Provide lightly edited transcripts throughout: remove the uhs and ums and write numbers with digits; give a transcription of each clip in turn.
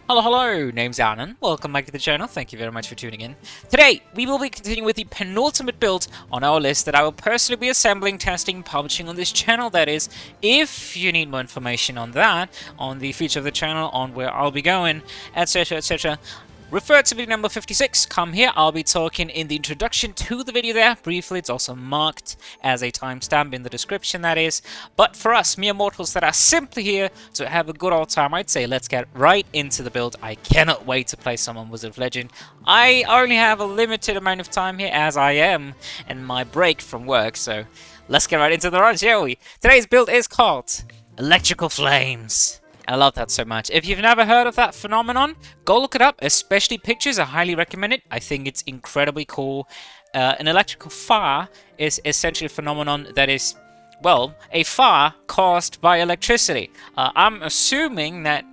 Hello, name's Alan. Welcome back to the channel. Thank you very much for tuning in. Today, we will be continuing with the penultimate build on our list that I will personally be assembling, testing, publishing on this channel. That is, if you need more information on that, on the future of the channel, on where I'll be going, etc, etc, refer to video number 56. Come here. I'll be talking in the introduction to the video there. Briefly, it's also marked as a timestamp in the description, that is. But for us, mere mortals that are simply here to have a good old time, I'd say let's get right into the build. I cannot wait to play some on Wizard of Legend. I only have a limited amount of time here, as I am in my break from work, so let's get right into the run, shall we? Today's build is called Electrical Flames. I love that so much. If you've never heard of that phenomenon, go look it up, especially pictures. I highly recommend it. I think it's incredibly cool. An electrical fire is essentially a phenomenon that is, well, a fire caused by electricity. I'm assuming that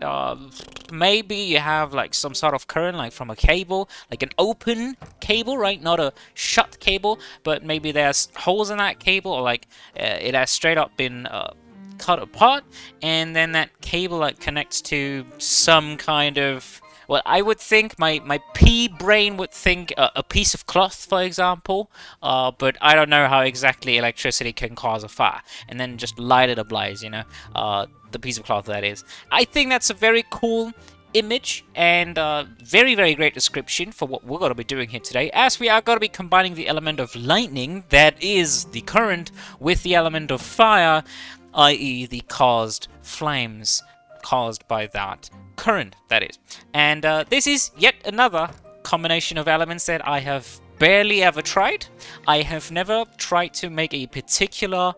maybe you have like some sort of current, like from a cable, like an open cable, right? Not a shut cable, but maybe there's holes in that cable, or like it has straight up been cut apart, and then that cable like connects to some kind of, well, I would think my pea brain would think a piece of cloth, for example, but I don't know how exactly electricity can cause a fire and then just light it ablaze, you know, the piece of cloth, that is. I think that's a very cool image and very great description for what we're going to be doing here today, as we are going to be combining the element of lightning, that is the current, with the element of fire, i.e. the caused flames caused by that current, that is. And this is yet another combination of elements that I have barely ever tried. I have never tried to make a particular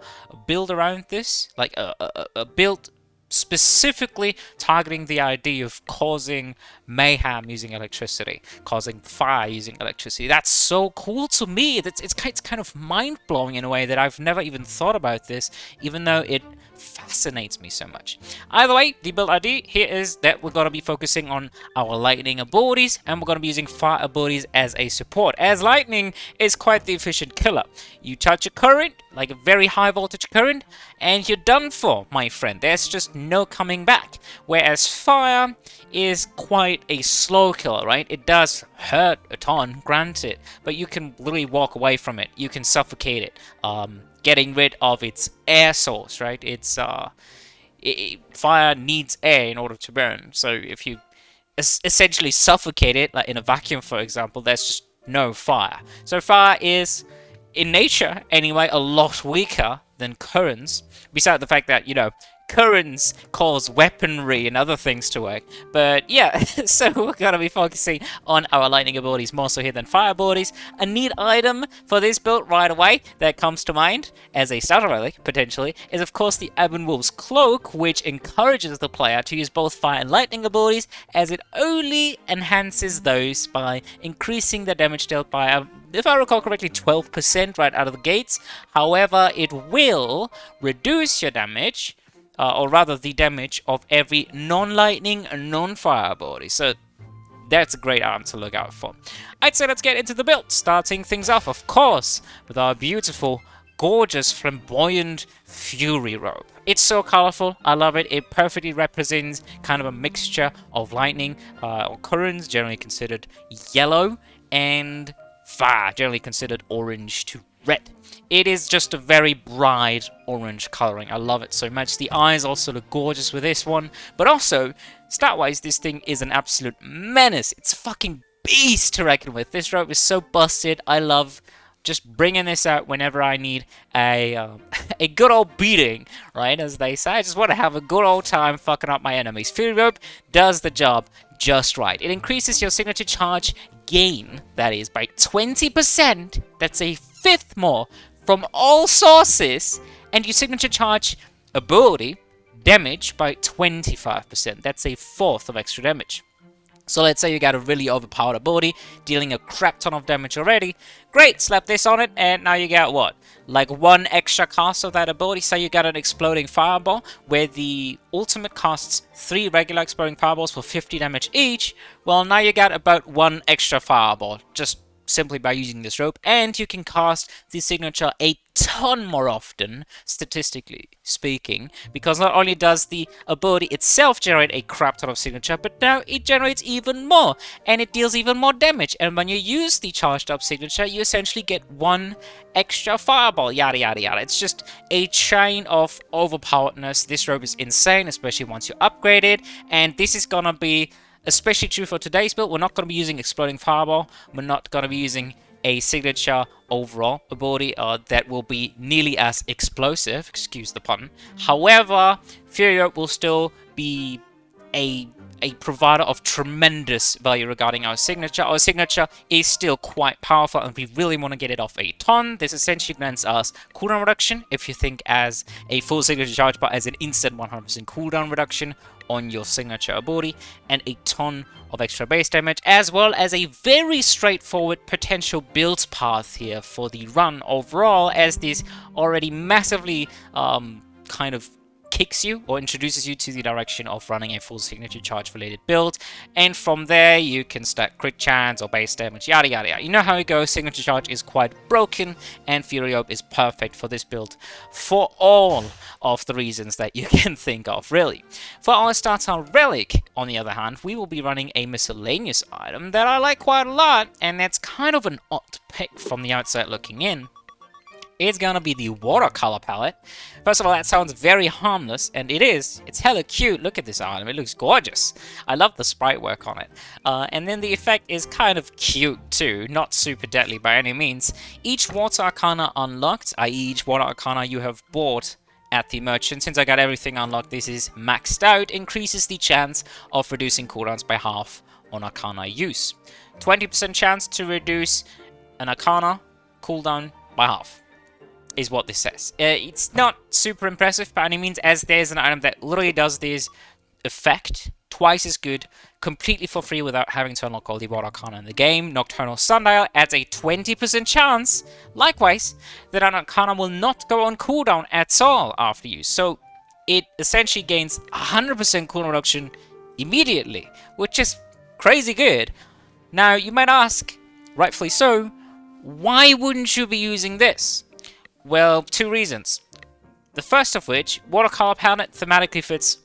build around this, like a build specifically targeting the idea of causing mayhem using electricity, causing fire using electricity. That's so cool to me. It's kind of mind-blowing in a way that I've never even thought about this, even though it fascinates me so much. Either way, the build idea here is that we're going to be focusing on our lightning abilities, and we're going to be using fire abilities as a support, as lightning is quite the efficient killer. You touch a current, like a very high voltage current, and you're done for, my friend. There's just no coming back. Whereas fire is quite a slow killer, right? It does hurt a ton, granted, but you can literally walk away from it. You can suffocate it, getting rid of its air source, right? It's fire needs air in order to burn. So if you essentially suffocate it, like in a vacuum, for example, there's just no fire. So fire is, in nature anyway, a lot weaker than currents, besides the fact that, you know, currents cause weaponry and other things to work. But yeah, so we're going to be focusing on our lightning abilities more so here than fire abilities. A neat item for this build right away that comes to mind as a starter relic, potentially, is of course the Ebon Wolf's Cloak, which encourages the player to use both fire and lightning abilities, as it only enhances those by increasing the damage dealt by if I recall correctly, 12% right out of the gates. However, it will reduce your damage, or rather the damage of every non-lightning and non-fire ability. So that's a great item to look out for. I'd say let's get into the build, starting things off, of course, with our beautiful, gorgeous, flamboyant Fury Robe. It's so colorful, I love it. It perfectly represents kind of a mixture of lightning, or currents, generally considered yellow, and fire, generally considered orange to red. It is just a very bright orange coloring. I love it so much. The eyes also look gorgeous with this one, but also, stat-wise, this thing is an absolute menace. It's a fucking beast to reckon with. This robe is so busted. I love just bringing this out whenever I need a a good old beating, right, as they say. I just want to have a good old time fucking up my enemies. Fury Robe does the job just right. It increases your signature charge gain, that is, by 20%. That's a fifth more from all sources, and your signature charge ability damage by 25%. That's a fourth of extra damage. So let's say you got a really overpowered ability, dealing a crap ton of damage already. Great, slap this on it, and now you get what? Like one extra cast of that ability. Say you got an exploding fireball, where the ultimate costs 3 regular exploding fireballs for 50 damage each. Well, now you got about 1 extra fireball, just simply by using this rope, and you can cast the signature 8 ton more often, statistically speaking, because not only does the ability itself generate a crap ton of signature, but now it generates even more, and it deals even more damage. And when you use the charged up signature, you essentially get one extra fireball, yada yada yada. It's just a chain of overpoweredness. This robe is insane, especially once you upgrade it, and this is gonna be especially true for today's build. We're not going to be using Exploding Fireball. We're not going to be using a signature overall ability that will be nearly as explosive, excuse the pun. However, Fury Robe will still be a provider of tremendous value regarding our signature. Our signature is still quite powerful, and we really want to get it off a ton. This essentially grants us cooldown reduction, if you think as a full signature charge, but as an instant 100% cooldown reduction on your signature ability, and a ton of extra base damage, as well as a very straightforward potential build path here for the run overall, as this already massively kind of kicks you or introduces you to the direction of running a full signature charge related build, and from there you can stack crit chance or base damage, yada yada yada. You know how it goes. Signature charge is quite broken, and Fury Robe is perfect for this build for all of the reasons that you can think of, really. For our starter Relic, on the other hand, we will be running a miscellaneous item that I like quite a lot, and that's kind of an odd pick from the outside looking in. It's gonna be the Watercolor Palette. First of all, that sounds very harmless, and it is. It's hella cute. Look at this item. It looks gorgeous. I love the sprite work on it. And then the effect is kind of cute too. Not super deadly by any means. Each Water Arcana unlocked, i.e. each Water Arcana you have bought at the merchant, since I got everything unlocked, this is maxed out, increases the chance of reducing cooldowns by half on Arcana use. 20% chance to reduce an Arcana cooldown by half is what this says. It's not super impressive by any means, as there's an item that literally does this effect twice as good, completely for free without having to unlock all the Water Arcana in the game. Nocturnal Sundial adds a 20% chance, likewise, that an Arcana will not go on cooldown at all after use. So it essentially gains 100% cooldown reduction immediately, which is crazy good. Now, you might ask, rightfully so, why wouldn't you be using this? Well, two reasons. The first of which, Watercolor Palette thematically fits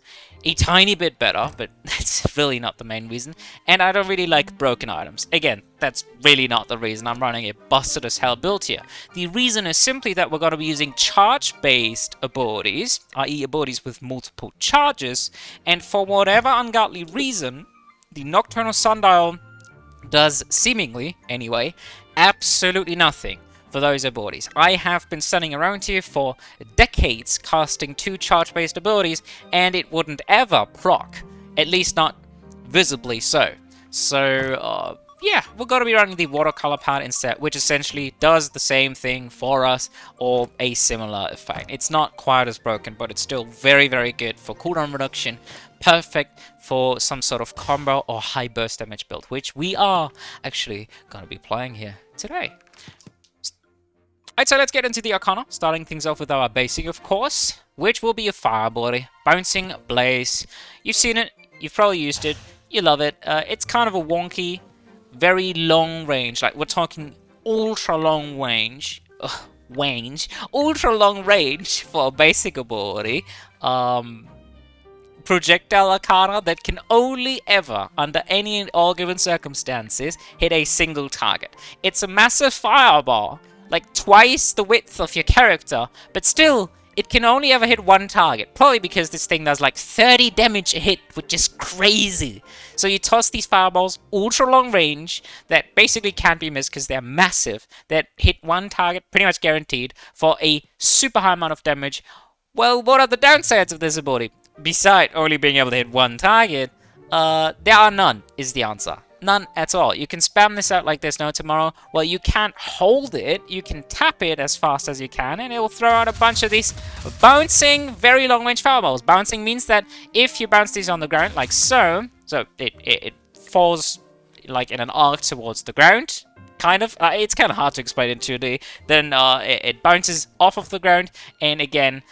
a tiny bit better, but that's really not the main reason. And I don't really like broken items. Again, that's really not the reason I'm running a busted as hell build here. The reason is simply that we're going to be using charge-based abilities, i.e. abilities with multiple charges, and for whatever ungodly reason, the Nocturnal Sundial does, seemingly anyway, absolutely nothing for those abilities. I have been standing around here for decades casting 2 charge-based abilities, and it wouldn't ever proc, at least not visibly so. So, yeah, we're going to be running the Watercolor Palette instead, which essentially does the same thing for us, or a similar effect. It's not quite as broken, but it's still very, very good for cooldown reduction, perfect for some sort of combo or high burst damage build, which we are actually going to be playing here today. Alright, so let's get into the Arcana, starting things off with our basic, of course, which will be a fire ability, Bouncing Blaze. You've seen it, you've probably used it, you love it. It's kind of a wonky, very long range, like we're talking ultra long range, ultra long range for a basic ability. Projectile Arcana that can only ever, under any and all given circumstances, hit a single target. It's a massive fireball, like twice the width of your character, but still, it can only ever hit one target. Probably because this thing does like 30 damage a hit, which is crazy. So you toss these fireballs, ultra long range, that basically can't be missed because they're massive, that hit one target, pretty much guaranteed, for a super high amount of damage. Well, what are the downsides of this ability? Besides only being able to hit one target, there are none, is the answer. None at all. You can spam this out like there's no tomorrow. Well, you can't hold it. You can tap it as fast as you can, and it will throw out a bunch of these bouncing, very long-range fireballs. Bouncing means that if you bounce these on the ground, like so it falls like in an arc towards the ground, kind of. It's kind of hard to explain in 2D. Then it bounces off of the ground, and again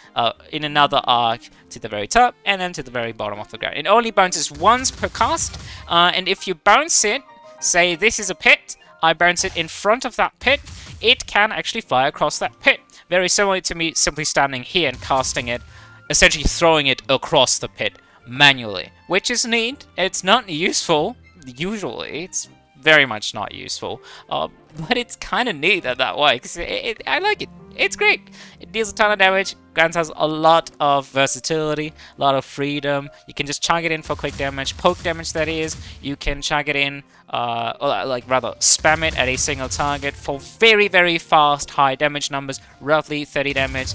in another arc to the very top, and then to the very bottom of the ground. It only bounces once per cast, and if you bounce it, say this is a pit, I bounce it in front of that pit, it can actually fly across that pit. very similar to me simply standing here and casting it, essentially throwing it across the pit manually, which is neat. It's not useful, usually. It's very much not useful, but it's kind of neat that way, because I like it. It's great. It deals a ton of damage. Guns has a lot of versatility, a lot of freedom. You can just chug it in for quick damage, poke damage that is. You can chug it in, rather spam it at a single target for very, very fast, high damage numbers, roughly 30 damage.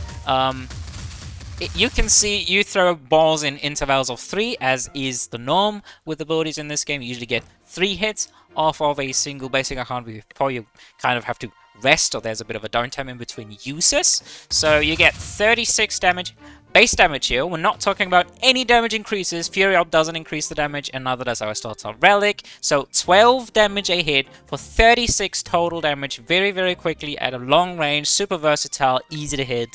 You can see you throw balls in intervals of 3, as is the norm with abilities in this game. You usually get 3 hits off of a single basic Arcana before you kind of have to rest, or there's a bit of a downtime in between uses. So you get 36 damage, base damage here. We're not talking about any damage increases. Fury Orb doesn't increase the damage, and neither does our Starter Relic. So 12 damage a hit for 36 total damage very, very quickly at a long range, super versatile, easy to hit.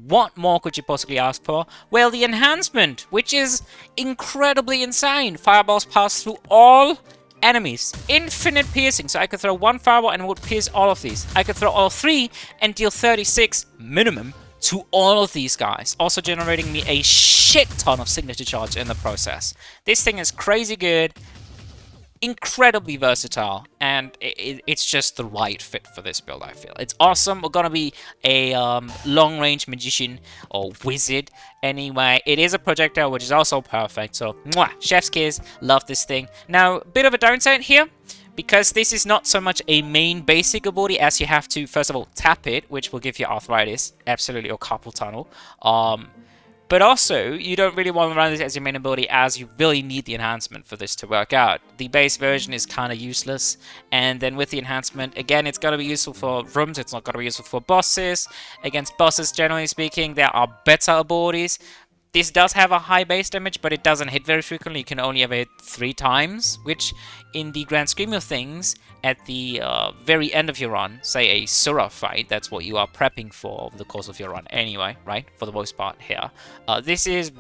What more could you possibly ask for? Well, the enhancement, which is incredibly insane. Fireballs pass through all enemies. Infinite piercing. So I could throw 1 fireball and it would pierce all of these. I could throw all 3 and deal 36 minimum to all of these guys. Also generating me a shit ton of signature charge in the process. This thing is crazy good. Incredibly versatile, and it's just the right fit for this build, I feel. It's awesome. We're gonna be a long-range magician or wizard. Anyway, it is a projectile, which is also perfect. So, mwah, chef's kiss. Love this thing. Now, bit of a downside here, because this is not so much a main basic ability, as you have to, first of all, tap it, which will give you arthritis, absolutely, or carpal tunnel. But also, you don't really want to run this as your main ability, as you really need the enhancement for this to work out. The base version is kind of useless, and then with the enhancement, again, it's going to be useful for rooms, it's not going to be useful for bosses. Against bosses, generally speaking, there are better abilities. This does have a high base damage, but it doesn't hit very frequently. You can only ever hit 3 times, which in the grand scheme of things, at the very end of your run, say a Sura fight, that's what you are prepping for over the course of your run anyway, right? For the most part here. This is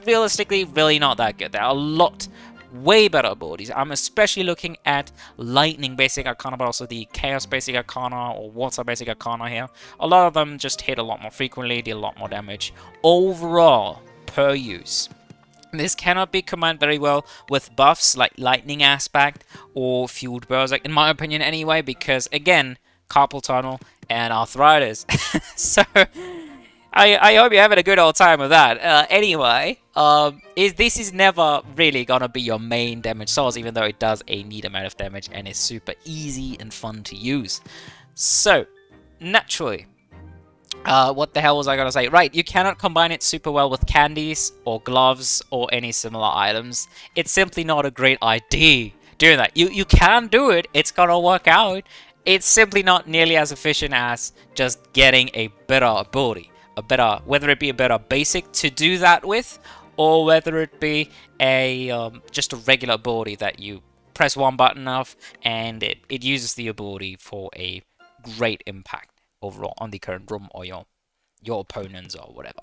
realistically really not that good. There are a lot way better abilities. I'm especially looking at Lightning Basic Arcana, but also the Chaos Basic Arcana or Water Basic Arcana here. A lot of them just hit a lot more frequently, deal a lot more damage overall per use. This cannot be combined very well with buffs like Lightning Aspect or Fueled Berserk, in my opinion anyway, because again, carpal tunnel and arthritis. So I hope you're having a good old time with that. Anyway, this is never really gonna be your main damage source, even though it does a neat amount of damage and is super easy and fun to use. So, naturally, what the hell was I gonna say? Right, you cannot combine it super well with candies or gloves or any similar items. It's simply not a great idea doing that. You can do it, it's gonna work out. It's simply not nearly as efficient as just getting a better ability. Whether it be a better basic to do that with, or whether it be a just a regular ability that you press one button of and it uses the ability for a great impact overall on the current room or your opponents or whatever.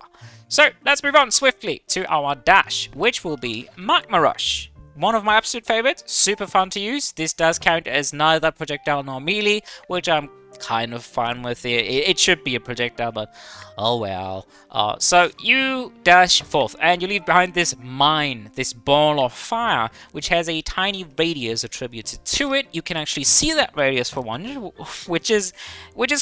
So let's move on swiftly to our dash, which will be Magma Rush. One of my absolute favorites, super fun to use. This does count as neither projectile nor melee, which I'm kind of fine with it. It should be a projectile, but oh well. So you dash forth and you leave behind this mine, this ball of fire, which has a tiny radius attributed to it. You can actually see that radius for one, which is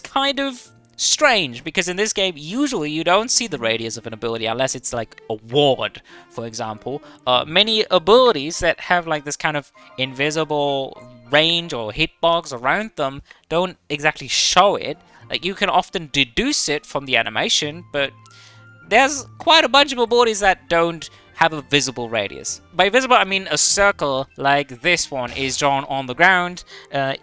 kind of strange, because in this game usually you don't see the radius of an ability unless it's like a ward, for example. Many abilities that have like this kind of invisible range or hitbox around them don't exactly show it. Like, you can often deduce it from the animation, but there's quite a bunch of abilities that don't have a visible radius. By visible, I mean a circle like this one is drawn on the ground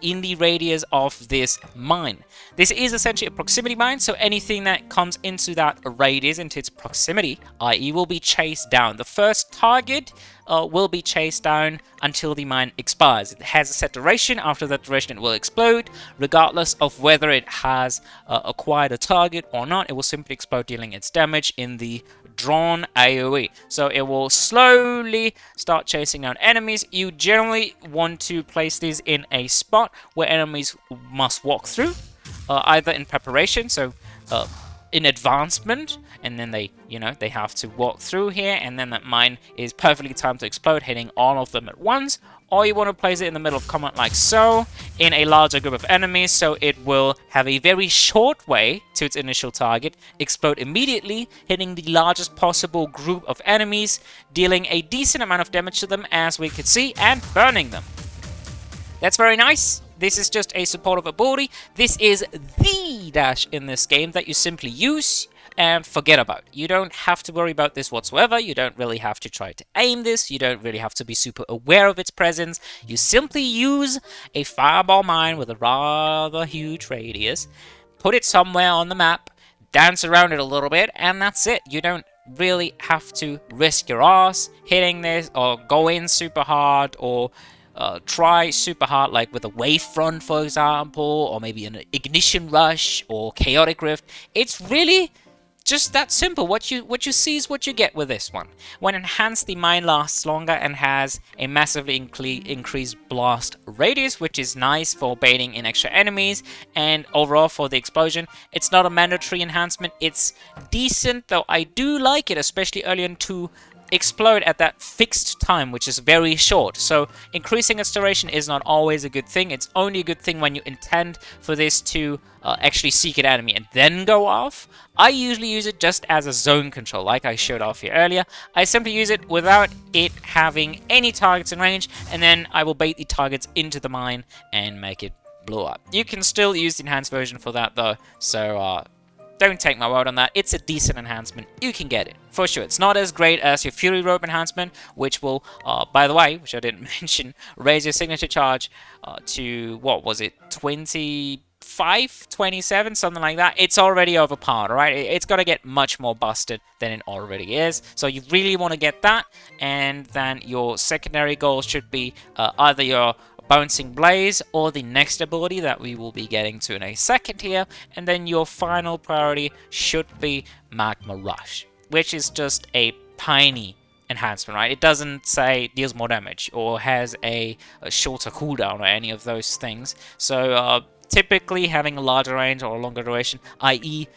in the radius of this mine. This is essentially a proximity mine, so anything that comes into that radius, into its proximity, i.e. will be chased down. The first target will be chased down until the mine expires. It has a set duration. After that duration, it will explode. Regardless of whether it has acquired a target or not, it will simply explode, dealing its damage in the drawn AoE. So it will slowly start chasing down enemies. You generally want to place these in a spot where enemies must walk through. either in preparation, so in advancement, and then they, they have to walk through here, and then that mine is perfectly timed to explode, hitting all of them at once. Or you want to place it in the middle of combat like so, in a larger group of enemies, so it will have a very short way to its initial target, explode immediately, hitting the largest possible group of enemies, dealing a decent amount of damage to them, as we could see, and burning them. That's very nice. This is just a supportive ability. This is the dash in this game that you simply use and forget about. You don't have to worry about this whatsoever. You don't really have to try to aim this. You don't really have to be super aware of its presence. You simply use a fireball mine with a rather huge radius, put it somewhere on the map, dance around it a little bit, and that's it. You don't really have to risk your ass hitting this or go in super hard or try super hard, like with a wavefront, for example, or maybe an ignition rush or chaotic rift. It's really just that simple. What you see is what you get with this one. When enhanced, the mine lasts longer and has a massively increased blast radius, which is nice for baiting in extra enemies, and overall for the explosion. It's not a mandatory enhancement. It's decent, though I do like it, especially early on, to explode at that fixed time, which is very short. So increasing its duration is not always a good thing. It's only a good thing when you intend for this to actually seek an enemy and then go off. I usually use it just as a zone control, like I showed off here earlier. I simply use it without it having any targets in range, and then I will bait the targets into the mine and make it blow up. You can still use the enhanced version for that though, so don't take my word on that. It's a decent enhancement. You can get it, for sure. It's not as great as your Fury Robe enhancement, which will, by the way, which I didn't mention, raise your signature charge to, what was it, 25, 27, something like that. It's already overpowered, right? It's got to get much more busted than it already is. So you really want to get that, and then your secondary goals should be either your Bouncing Blaze or the next ability that we will be getting to in a second here, and then your final priority should be Magma Rush, which is just a tiny enhancement, right? It doesn't say deals more damage or has a shorter cooldown or any of those things. So typically having a larger range or a longer duration, i.e.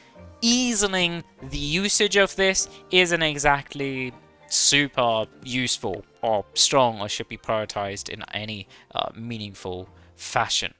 easing the usage of this, isn't exactly super useful or strong, or should be prioritized in any meaningful fashion.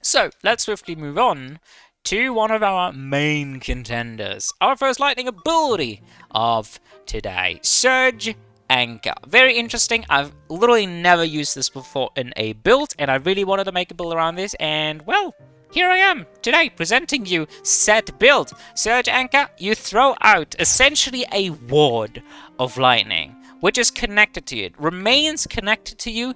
So let's swiftly move on to one of our main contenders, our first lightning ability of today, Surge Anchor. Very interesting. I've literally never used this before in a build, and I really wanted to make a build around this, and well, here I am today presenting you said build. Surge Anchor, you throw out essentially a ward of lightning, which is connected to you. It remains connected to you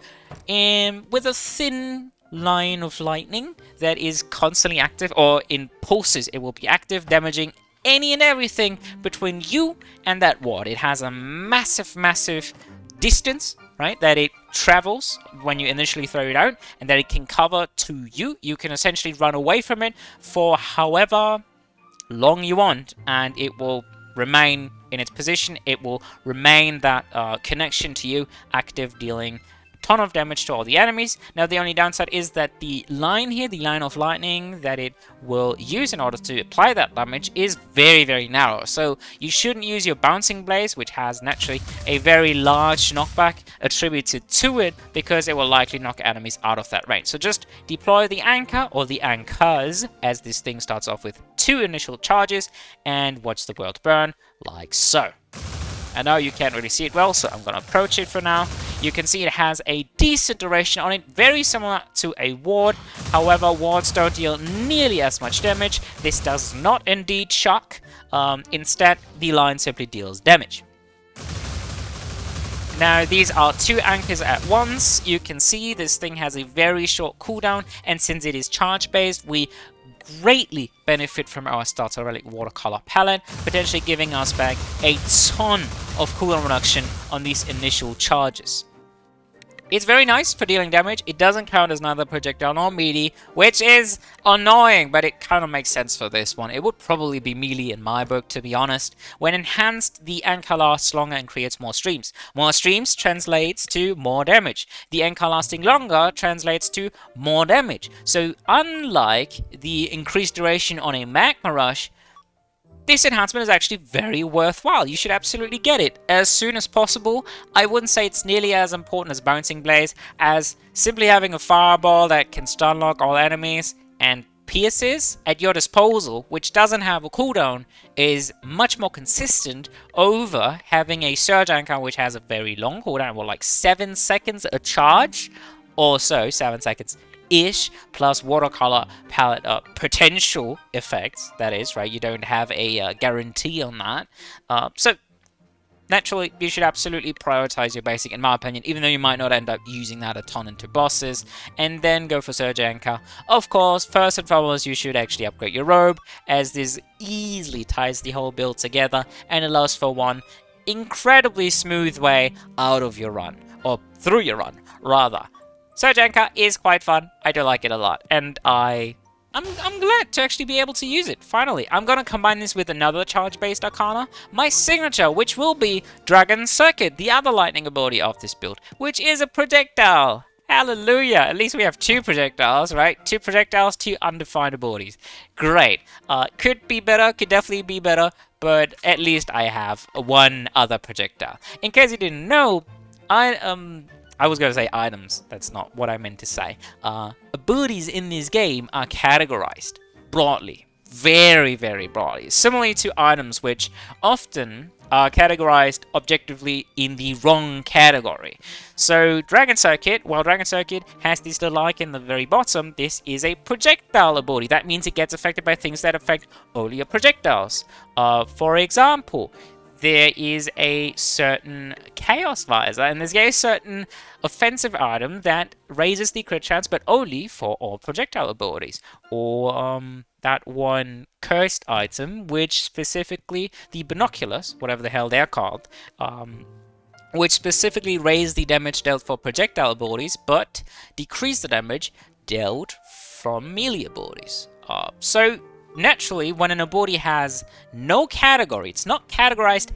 with a thin line of lightning that is constantly active, or in pulses it will be active, damaging any and everything between you and that ward. It has a massive distance, right, that it travels when you initially throw it out, and that it can cover to you. You can essentially run away from it for however long you want, and it will remain in its position. It will remain that connection to you active, dealing ton of damage to all the enemies. Now the only downside is that the line here, the line of lightning that it will use in order to apply that damage, is very narrow. So you shouldn't use your Bouncing Blaze, which has naturally a very large knockback attributed to it, because it will likely knock enemies out of that range. So just deploy the Anchor, or the Anchors, as this thing starts off with 2 initial charges, and watch the world burn like so. I know you can't really see it well, so I'm going to approach it for now. You can see it has a decent duration on it, very similar to a ward. However, wards don't deal nearly as much damage. This does not indeed shock. Instead, the line simply deals damage. Now, these are 2 anchors at once. You can see this thing has a very short cooldown, and since it is charge-based, we greatly benefit from our starter relic Watercolor Palette, potentially giving us back a ton of cooldown reduction on these initial charges. It's very nice for dealing damage. It doesn't count as neither projectile nor melee, which is annoying, but it kind of makes sense for this one. It would probably be melee in my book, to be honest. When enhanced, the anchor lasts longer and creates more streams. More streams translates to more damage. The anchor lasting longer translates to more damage. So unlike the increased duration on a Magma Rush, this enhancement is actually very worthwhile. You should absolutely get it as soon as possible. I wouldn't say it's nearly as important as Bouncing Blaze, as simply having a fireball that can stun lock all enemies and pierces at your disposal, which doesn't have a cooldown, is much more consistent over having a Surge Anchor which has a very long cooldown, well, like 7 seconds a charge, or so, 7 seconds ish, plus Watercolor Palette potential effects, that is, right? You don't have a guarantee on that. So, naturally, you should absolutely prioritize your basic, in my opinion, even though you might not end up using that a ton into bosses, and then go for Surge Anchor. Of course, first and foremost, you should actually upgrade your Robe, as this easily ties the whole build together, and allows for one incredibly smooth way out of your run, or through your run, rather. Surge Anchor is quite fun. I do like it a lot, and I'm glad to actually be able to use it, finally. I'm going to combine this with another charge-based Arcana, my signature, which will be Dragon Circuit, the other lightning ability of this build, which is a projectile. Hallelujah! At least we have 2 projectiles, right? 2 projectiles, 2 undefined abilities. Great. Could be better, could definitely be better, but at least I have one other projectile. In case you didn't know, I was going to say items. That's not what I meant to say. Abilities in this game are categorized broadly. Very, very broadly. Similarly to items, which often are categorized objectively in the wrong category. So Dragon Circuit, while Dragon Circuit has this little icon in the very bottom, this is a projectile ability. That means it gets affected by things that affect only your projectiles. For example, there is a certain Chaos Visor, and there's a certain offensive item that raises the crit chance, but only for all projectile abilities. Or that one cursed item, which specifically, the Binoculars, whatever the hell they're called, which specifically raise the damage dealt for projectile abilities, but decrease the damage dealt from melee abilities. So naturally, when an ability has no category, it's not categorized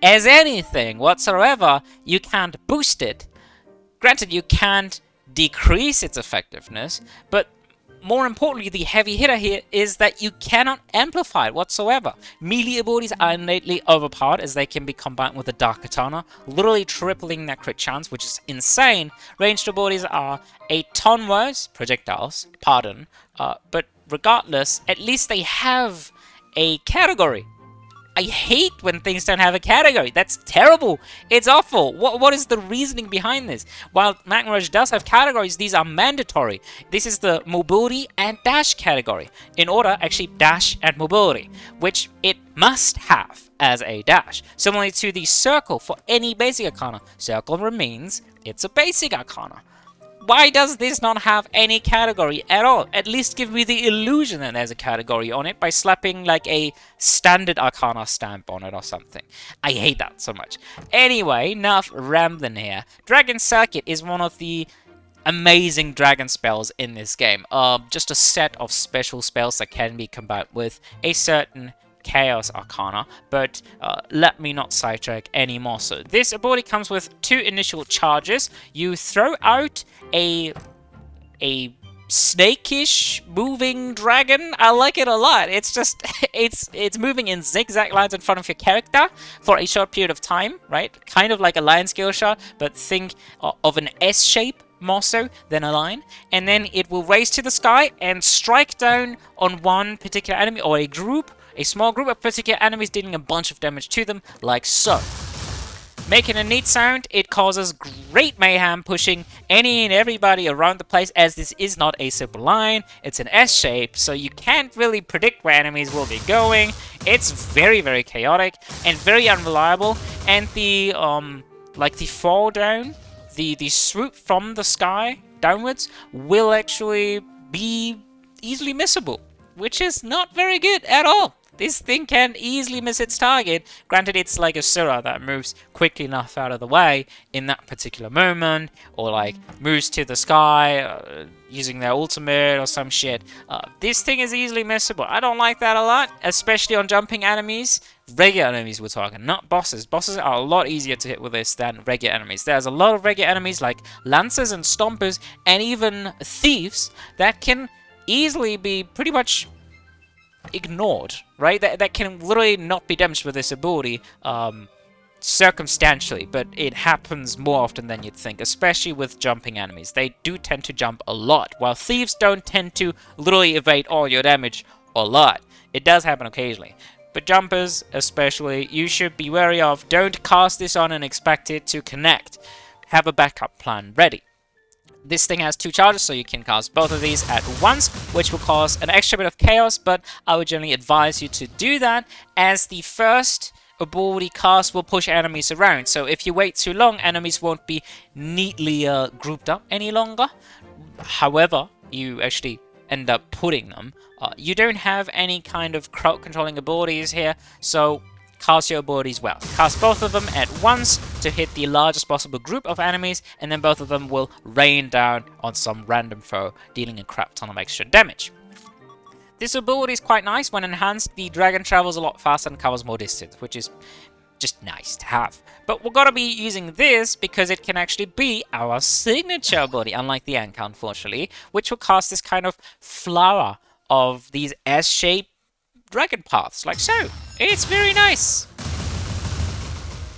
as anything whatsoever, you can't boost it. Granted, you can't decrease its effectiveness, but more importantly, the heavy hitter here is that you cannot amplify it whatsoever. Melee abilities are innately overpowered as they can be combined with a Dark Katana, literally tripling their crit chance, which is insane. Ranged abilities are a ton worse, projectiles, pardon, but regardless, at least they have a category. I hate when things don't have a category. That's terrible. It's awful. What is the reasoning behind this? While Magma Rush does have categories, these are mandatory. This is the mobility and dash category. In order, actually, dash and mobility, which it must have as a dash. Similarly to the circle for any basic Arcana. Circle remains, it's a basic Arcana. Why does this not have any category at all? At least give me the illusion that there's a category on it by slapping like a standard Arcana stamp on it or something. I hate that so much. Anyway, enough rambling here. Dragon Circuit is one of the amazing dragon spells in this game. Just a set of special spells that can be combined with a certain Chaos Arcana, but let me not sidetrack anymore. So this ability comes with 2 initial charges. You throw out a snakish moving dragon. I like it a lot. It's just it's moving in zigzag lines in front of your character for a short period of time, right? Kind of like a lion scale shot, but think of an S shape more so than a line, and then it will raise to the sky and strike down on one particular enemy or a small group of particular enemies, dealing a bunch of damage to them, like so. Making a neat sound, it causes great mayhem, pushing any and everybody around the place, as this is not a simple line, it's an S shape, so you can't really predict where enemies will be going. It's very, very chaotic and very unreliable, and the fall down, the swoop from the sky downwards will actually be easily missable, which is not very good at all. This thing can easily miss its target. Granted, it's like a Sura that moves quickly enough out of the way in that particular moment, or like moves to the sky using their ultimate or some shit. This thing is easily missable. I don't like that a lot, especially on jumping enemies. Regular enemies we're talking, not bosses. Bosses are a lot easier to hit with this than regular enemies. There's a lot of regular enemies like Lancers and Stompers and even Thieves that can easily be pretty much ignored, right? That can literally not be damaged with this ability circumstantially, but it happens more often than you'd think, especially with jumping enemies. They do tend to jump a lot, while Thieves don't tend to literally evade all your damage a lot. It does happen occasionally. But jumpers, especially, you should be wary of. Don't cast this on and expect it to connect. Have a backup plan ready. This thing has 2 charges, so you can cast both of these at once, which will cause an extra bit of chaos, but I would generally advise you to do that, as the first ability cast will push enemies around. So if you wait too long, enemies won't be neatly grouped up any longer. However, you actually end up putting them. You don't have any kind of crowd controlling abilities here, so cast your abilities well. Cast both of them at once to hit the largest possible group of enemies, and then both of them will rain down on some random foe, dealing a crap ton of extra damage. This ability is quite nice. When enhanced, the dragon travels a lot faster and covers more distance, which is just nice to have. But we're gonna be using this because it can actually be our signature ability, unlike the Anka, unfortunately, which will cast this kind of flower of these S-shaped dragon paths, like so. It's very nice.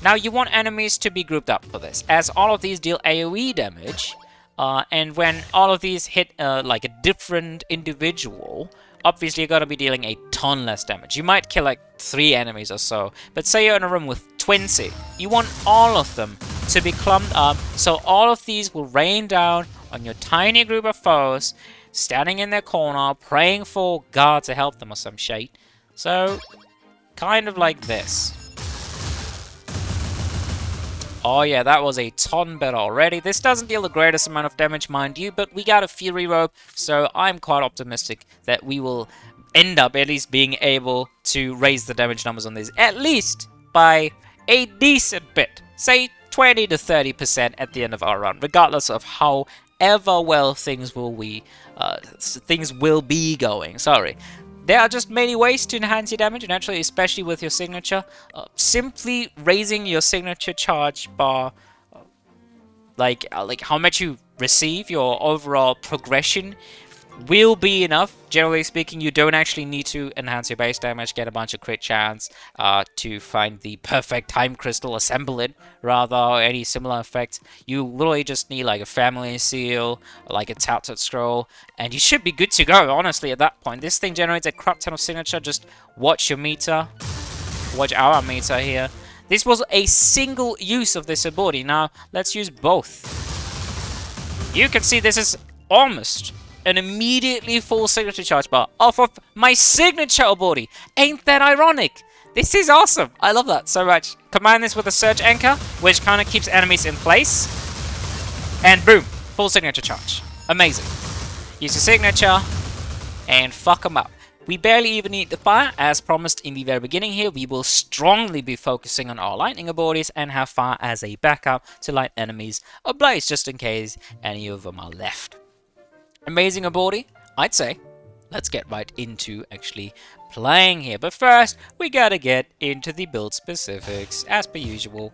Now you want enemies to be grouped up for this, as all of these deal AoE damage, and when all of these hit like a different individual, obviously you're going to be dealing a ton less damage. You might kill like 3 enemies or so, but say you're in a room with 20, you want all of them to be clumped up, so all of these will rain down on your tiny group of foes, standing in their corner, praying for God to help them or some shit. So, kind of like this. Oh yeah, that was a ton better already. This doesn't deal the greatest amount of damage, mind you, but we got a Fury Robe, so I'm quite optimistic that we will end up at least being able to raise the damage numbers on this, at least by a decent bit. Say 20 to 30% at the end of our run, regardless of however well things will be going. Sorry. There are just many ways to enhance your damage, and actually, especially with your signature, simply raising your signature charge bar, like how much you receive, your overall progression, will be enough. Generally speaking, you don't actually need to enhance your base damage, get a bunch of crit chance to find the perfect time crystal, assemble it, rather, or any similar effects. You literally just need like a family seal, like a touted scroll, and you should be good to go, honestly, at that point. This thing generates a crap ton of signature. Just watch your meter. Watch our meter here. This was a single use of this ability. Now, let's use both. You can see this is almost an immediately full signature charge bar off of my signature ability. Ain't that ironic? This is awesome. I love that so much. Combine this with a Surge Anchor, which kind of keeps enemies in place. And boom, full signature charge. Amazing. Use your signature and fuck them up. We barely even need the fire. As promised in the very beginning here, we will strongly be focusing on our lightning abilities and have fire as a backup to light enemies ablaze, just in case any of them are left. Amazing ability, I'd say. Let's get right into actually playing here. But first, we gotta get into the build specifics, as per usual.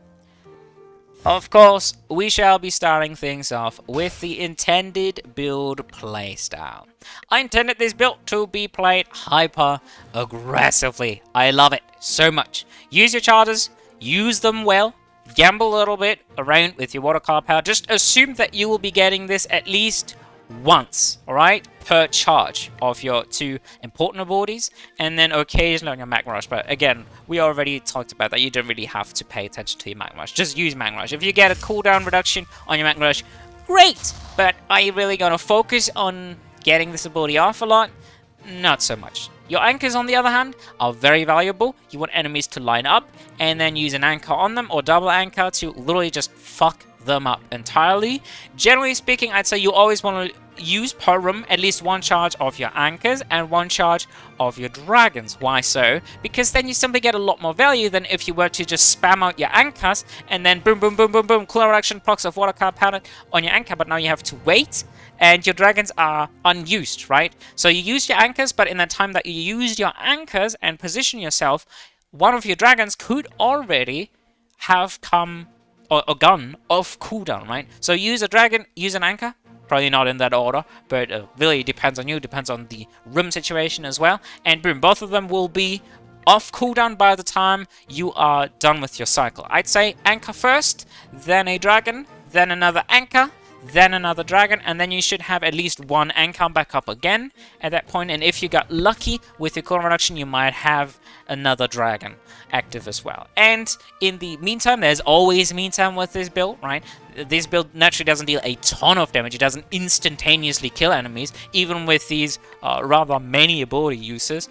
Of course, we shall be starting things off with the intended build playstyle. I intended this build to be played hyper-aggressively. I love it so much. Use your charges, use them well, gamble a little bit around with your Watercolor Palette. Just assume that you will be getting this at least once, alright, per charge of your 2 important abilities, and then occasionally on your Magma Rush. But again, we already talked about that. You don't really have to pay attention to your Magma Rush. Just use Magma Rush. If you get a cooldown reduction on your Magma Rush, great! But are you really going to focus on getting this ability off a lot? Not so much. Your anchors, on the other hand, are very valuable. You want enemies to line up, and then use an anchor on them, or double anchor, to literally just fuck them up entirely. Generally speaking, I'd say you always want to use per room at least one charge of your anchors and one charge of your dragons. Why so? Because then you simply get a lot more value than if you were to just spam out your anchors and then boom, boom, boom, boom, boom, cool reaction procs of Watercolor Palette on your anchor, but now you have to wait and your dragons are unused, right? So you use your anchors, but in the time that you use your anchors and position yourself, one of your dragons could already have come or gone off cooldown, right? So use a dragon, use an anchor. Probably not in that order, but really depends on you, depends on the room situation as well. And boom, both of them will be off cooldown by the time you are done with your cycle. I'd say anchor first, then a dragon, then another anchor, then another dragon, and then you should have at least one anchor back up again at that point. And if you got lucky with your cooldown reduction, you might have another dragon active as well. And in the meantime, there's always meantime with this build, right? This build naturally doesn't deal a ton of damage. It doesn't instantaneously kill enemies, even with these rather many ability uses.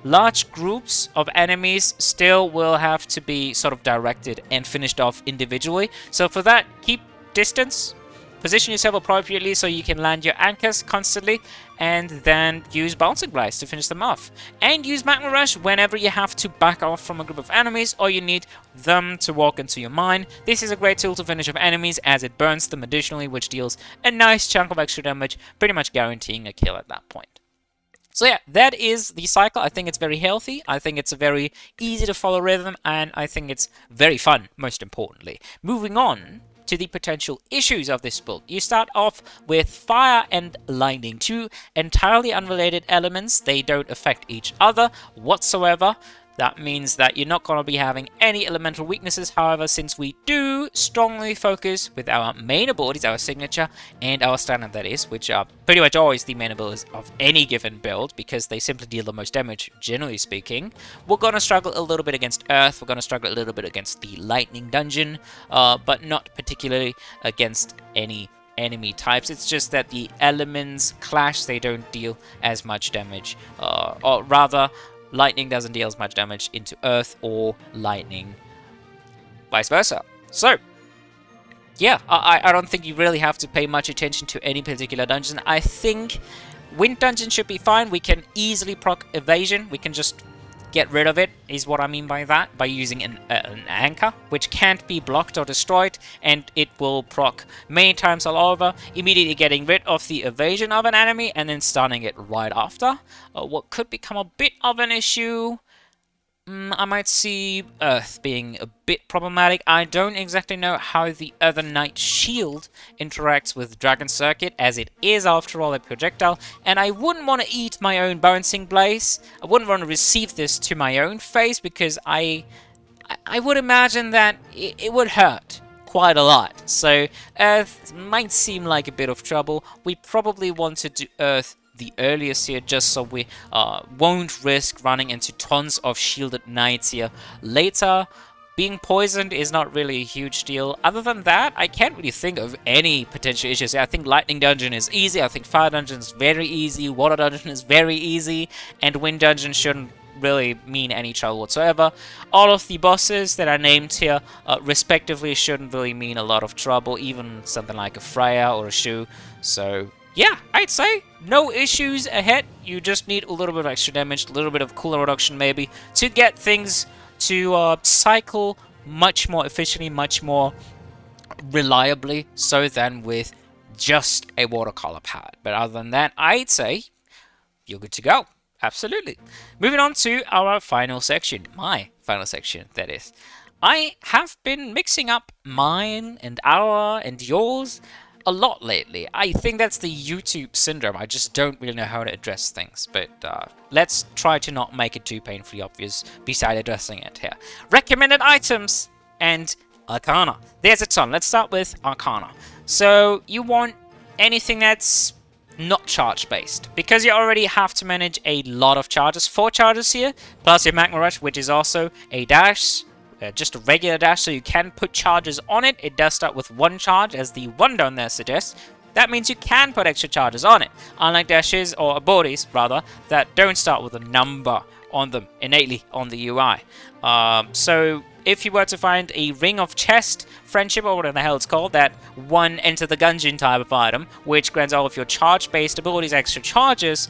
Large groups of enemies still will have to be sort of directed and finished off individually. So for that, keep distance. Position yourself appropriately so you can land your anchors constantly, and then use Bouncing Blades to finish them off. And use Magma Rush whenever you have to back off from a group of enemies or you need them to walk into your mine. This is a great tool to finish off enemies as it burns them additionally, which deals a nice chunk of extra damage, pretty much guaranteeing a kill at that point. So yeah, that is the cycle. I think it's very healthy. I think it's a very easy to follow rhythm, and I think it's very fun, most importantly. Moving on to the potential issues of this build. You start off with fire and lightning, two entirely unrelated elements. They don't affect each other whatsoever. That means that you're not going to be having any elemental weaknesses. However, since we do strongly focus with our main abilities, our signature and our standard, that is, which are pretty much always the main abilities of any given build because they simply deal the most damage, generally speaking, we're going to struggle a little bit against Earth, we're going to struggle a little bit against the Lightning Dungeon, but not particularly against any enemy types. It's just that the elements clash, they don't deal as much damage, or rather, lightning doesn't deal as much damage into Earth or lightning, vice versa. So, yeah, I don't think you really have to pay much attention to any particular dungeon. I think Wind Dungeon should be fine. We can easily proc evasion. We can just get rid of it, is what I mean by that, by using an anchor, which can't be blocked or destroyed, and it will proc many times all over, immediately getting rid of the evasion of an enemy and then stunning it right after. What could become a bit of an issue, I might see Earth being a bit problematic. I don't exactly know how the Other Knight Shield interacts with Dragon Circuit, as it is, after all, a projectile, and I wouldn't want to eat my own Bouncing Blaze. I wouldn't want to receive this to my own face, because I would imagine that it would hurt quite a lot. So Earth might seem like a bit of trouble. We probably want to do Earth the earliest here, just so we won't risk running into tons of shielded knights here later. Being poisoned is not really a huge deal. Other than that, I can't really think of any potential issues. I think Lightning Dungeon is easy, I think Fire Dungeon is very easy, Water Dungeon is very easy, and Wind Dungeon shouldn't really mean any trouble whatsoever. All of the bosses that are named here respectively shouldn't really mean a lot of trouble, even something like a Freya or a Shu. So yeah, I'd say no issues ahead. You just need a little bit of extra damage, a little bit of cooldown reduction maybe, to get things to cycle much more efficiently, much more reliably, so than with just a Watercolor Palette. But other than that, I'd say you're good to go. Absolutely. Moving on to our final section. My final section, that is. I have been mixing up mine and our and yours a lot lately. I think that's the YouTube syndrome. I just don't really know how to address things, but let's try to not make it too painfully obvious beside addressing it here. Recommended items and Arcana. There's a ton. Let's start with Arcana. So you want anything that's not charge based, because you already have to manage a lot of charges. 4 charges here, plus your Magma Rush, which is also a dash. Just a regular dash, so you can put charges on it. It does start with 1 charge, as the 1 down there suggests. That means you can put extra charges on it, unlike dashes, or abilities rather, that don't start with a number on them innately on the UI. So if you were to find a Ring of Chest Friendship, or whatever the hell it's called, that one Enter the Gungeon type of item, which grants all of your charge-based abilities extra charges,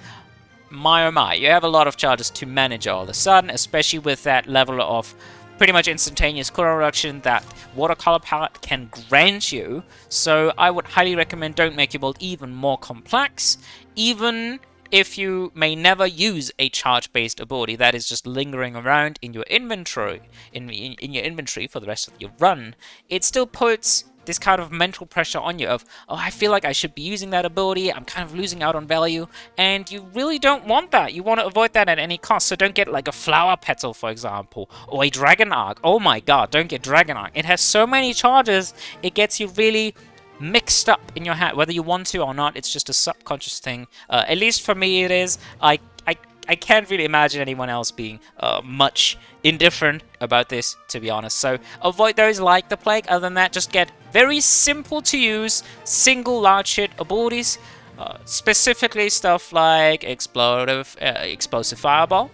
my oh my, you have a lot of charges to manage all of a sudden, especially with that level of pretty much instantaneous cooldown reduction that Watercolor Palette can grant you. So I would highly recommend don't make your build even more complex, even if you may never use a charge-based ability that is just lingering around in your inventory, in your inventory for the rest of your run. It still puts this kind of mental pressure on you of, oh, I feel like I should be using that ability, I'm kind of losing out on value, and you really don't want that. You want to avoid that at any cost, so don't get like a Flower Petal, for example, or a Dragon Arc. Oh my god, don't get Dragon Arc. It has so many charges, it gets you really mixed up in your head, whether you want to or not. It's just a subconscious thing. At least for me it is. I can't really imagine anyone else being much indifferent about this, to be honest. So avoid those like the plague. Other than that, just get very simple to use single large hit abilities, specifically stuff like explosive fireball,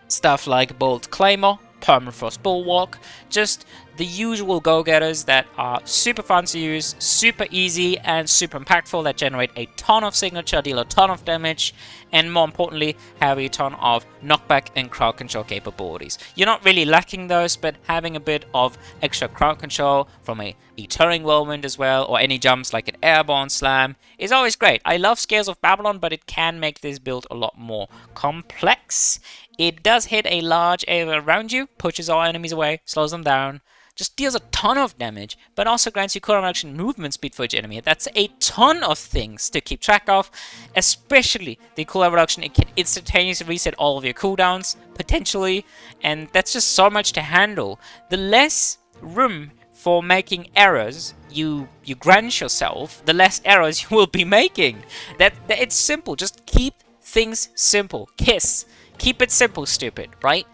stuff like bolt claymore, permafrost bulwark, just the usual go-getters that are super fun to use, super easy, and super impactful, that generate a ton of signature, deal a ton of damage, and more importantly, have a ton of knockback and crowd control capabilities. You're not really lacking those, but having a bit of extra crowd control from a Turning Whirlwind as well, or any jumps like an Airborne Slam, is always great. I love Scales of Babylon, but it can make this build a lot more complex. It does hit a large area around you, pushes all enemies away, slows them down, just deals a ton of damage, but also grants you cooldown reduction movement speed for each enemy. That's a ton of things to keep track of, especially the cooldown reduction. It can instantaneously reset all of your cooldowns, potentially, and that's just so much to handle. The less room for making errors you grant yourself, the less errors you will be making. That it's simple. Just keep things simple. KISS. Keep it simple, stupid, right?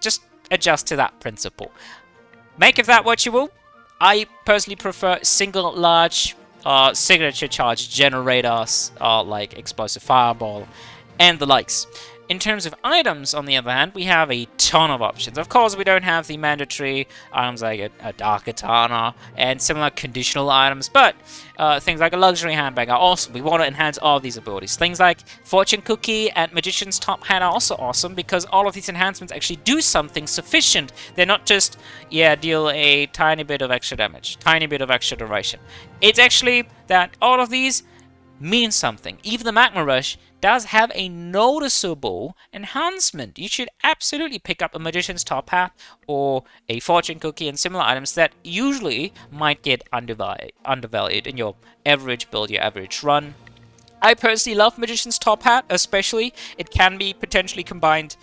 Just adjust to that principle. Make of that what you will. I personally prefer single large signature charge generators like Explosive Fireball and the likes. In terms of items, on the other hand, we have a ton of options. Of course, we don't have the mandatory items like a Dark Arcana and similar conditional items, but things like a luxury handbag are awesome. We want to enhance all of these abilities. Things like Fortune Cookie and Magician's Top Hat are also awesome because all of these enhancements actually do something sufficient. They're not just, yeah, deal a tiny bit of extra damage, tiny bit of extra duration. It's actually that all of these mean something. Even the Magma Rush does have a noticeable enhancement. You should absolutely pick up a Magician's Top Hat or a Fortune Cookie and similar items that usually might get undervalued in your average build, your average run. I personally love Magician's Top Hat, especially. It can be potentially combined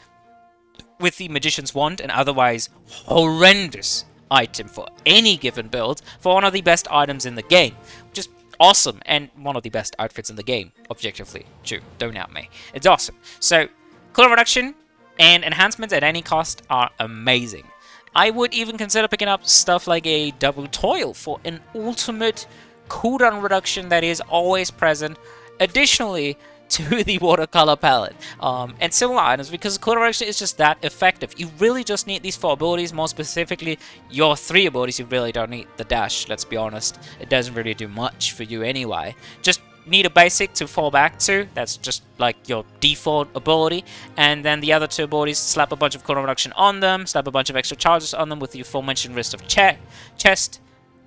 with the Magician's Wand, an otherwise horrendous item for any given build, for one of the best items in the game. Just awesome, and one of the best outfits in the game, objectively. True, don't doubt me. It's awesome. So, cooldown reduction and enhancements at any cost are amazing. I would even consider picking up stuff like a Double Toil for an ultimate cooldown reduction that is always present, additionally to the Watercolor Palette and similar items, because cooldown reduction is just that effective. You really just need these 4 abilities, more specifically your 3 abilities. You really don't need the dash, let's be honest. It doesn't really do much for you anyway. Just need a basic to fall back to. That's just like your default ability, and then the other 2 abilities, slap a bunch of cooldown reduction on them, slap a bunch of extra charges on them with the aforementioned wrist of chest.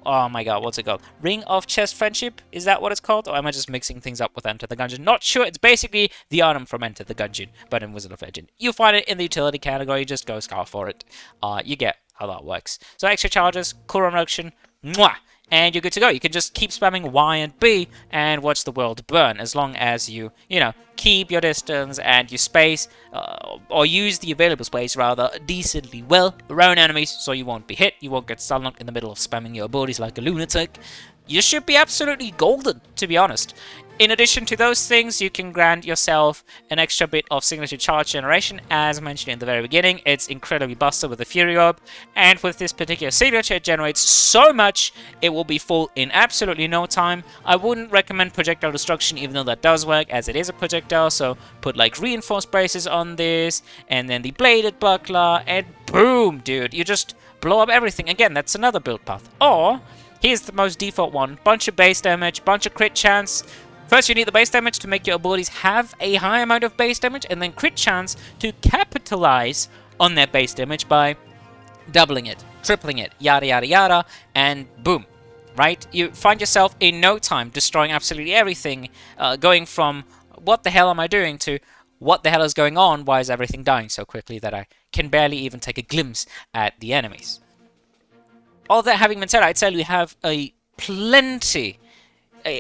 Oh my god, what's it called? Ring of Chest Friendship? Is that what it's called? Or am I just mixing things up with Enter the Gungeon? Not sure. It's basically the item from Enter the Gungeon, but in Wizard of Legend. You'll find it in the utility category. Just go scout for it. You get how that works. So extra charges, cooldown reduction, mwah! And you're good to go. You can just keep spamming Y and B and watch the world burn, as long as you know, keep your distance and you space, or use the available space rather, decently well around enemies, so you won't be hit, you won't get stun locked in the middle of spamming your abilities like a lunatic. You should be absolutely golden, to be honest. In addition to those things, you can grant yourself an extra bit of signature charge generation. As mentioned in the very beginning, it's incredibly busted with the Fury Robe, and with this particular signature, it generates so much, it will be full in absolutely no time. I wouldn't recommend projectile destruction, even though that does work, as it is a projectile, so put like reinforced braces on this, and then the bladed buckler, and boom, dude. You just blow up everything. Again, that's another build path. Or, here's the most default one. Bunch of base damage, bunch of crit chance. First, you need the base damage to make your abilities have a high amount of base damage, and then crit chance to capitalize on that base damage by doubling it, tripling it, yada yada yada, and boom. Right? You find yourself in no time destroying absolutely everything, going from what the hell am I doing to what the hell is going on, why is everything dying so quickly that I can barely even take a glimpse at the enemies. All that having been said, I'd say we have a plenty,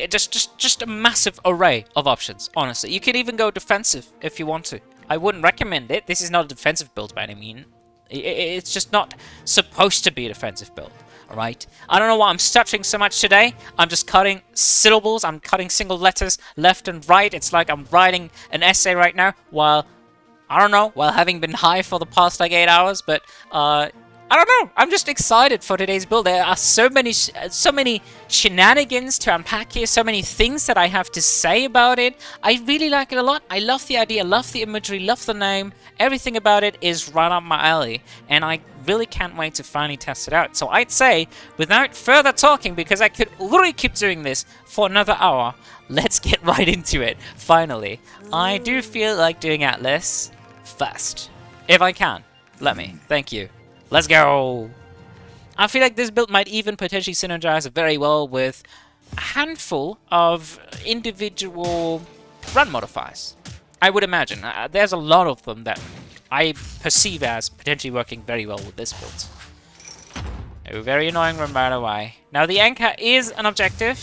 just a massive array of options, honestly. You can even go defensive if you want to. I wouldn't recommend it. This is not a defensive build by any means. It's just not supposed to be a defensive build. Alright? I don't know why I'm stuttering so much today. I'm just cutting syllables. I'm cutting single letters left and right. It's like I'm writing an essay right now while, I don't know, while having been high for the past like 8 hours. But, I don't know. I'm just excited for today's build. There are so many shenanigans to unpack here. So many things that I have to say about it. I really like it a lot. I love the idea, love the imagery, love the name. Everything about it is right up my alley. And I really can't wait to finally test it out. So I'd say, without further talking, because I could literally keep doing this for another hour, let's get right into it, finally. I do feel like doing Atlas first. If I can. Let me. Thank you. Let's go! I feel like this build might even potentially synergize very well with a handful of individual run modifiers. I would imagine. There's a lot of them that I perceive as potentially working very well with this build. Oh, very annoying no matter why. Now the anchor is an objective.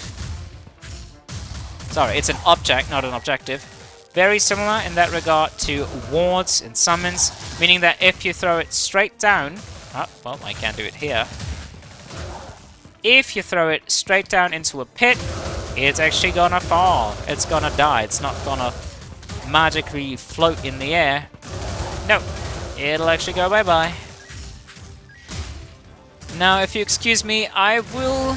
Sorry, it's an object, not an objective. Very similar in that regard to wards and summons, meaning that if you throw it straight down... Oh, well, I can't do it here. If you throw it straight down into a pit, it's actually gonna fall. It's gonna die. It's not gonna magically float in the air. No, it'll actually go bye-bye. Now, if you excuse me, I will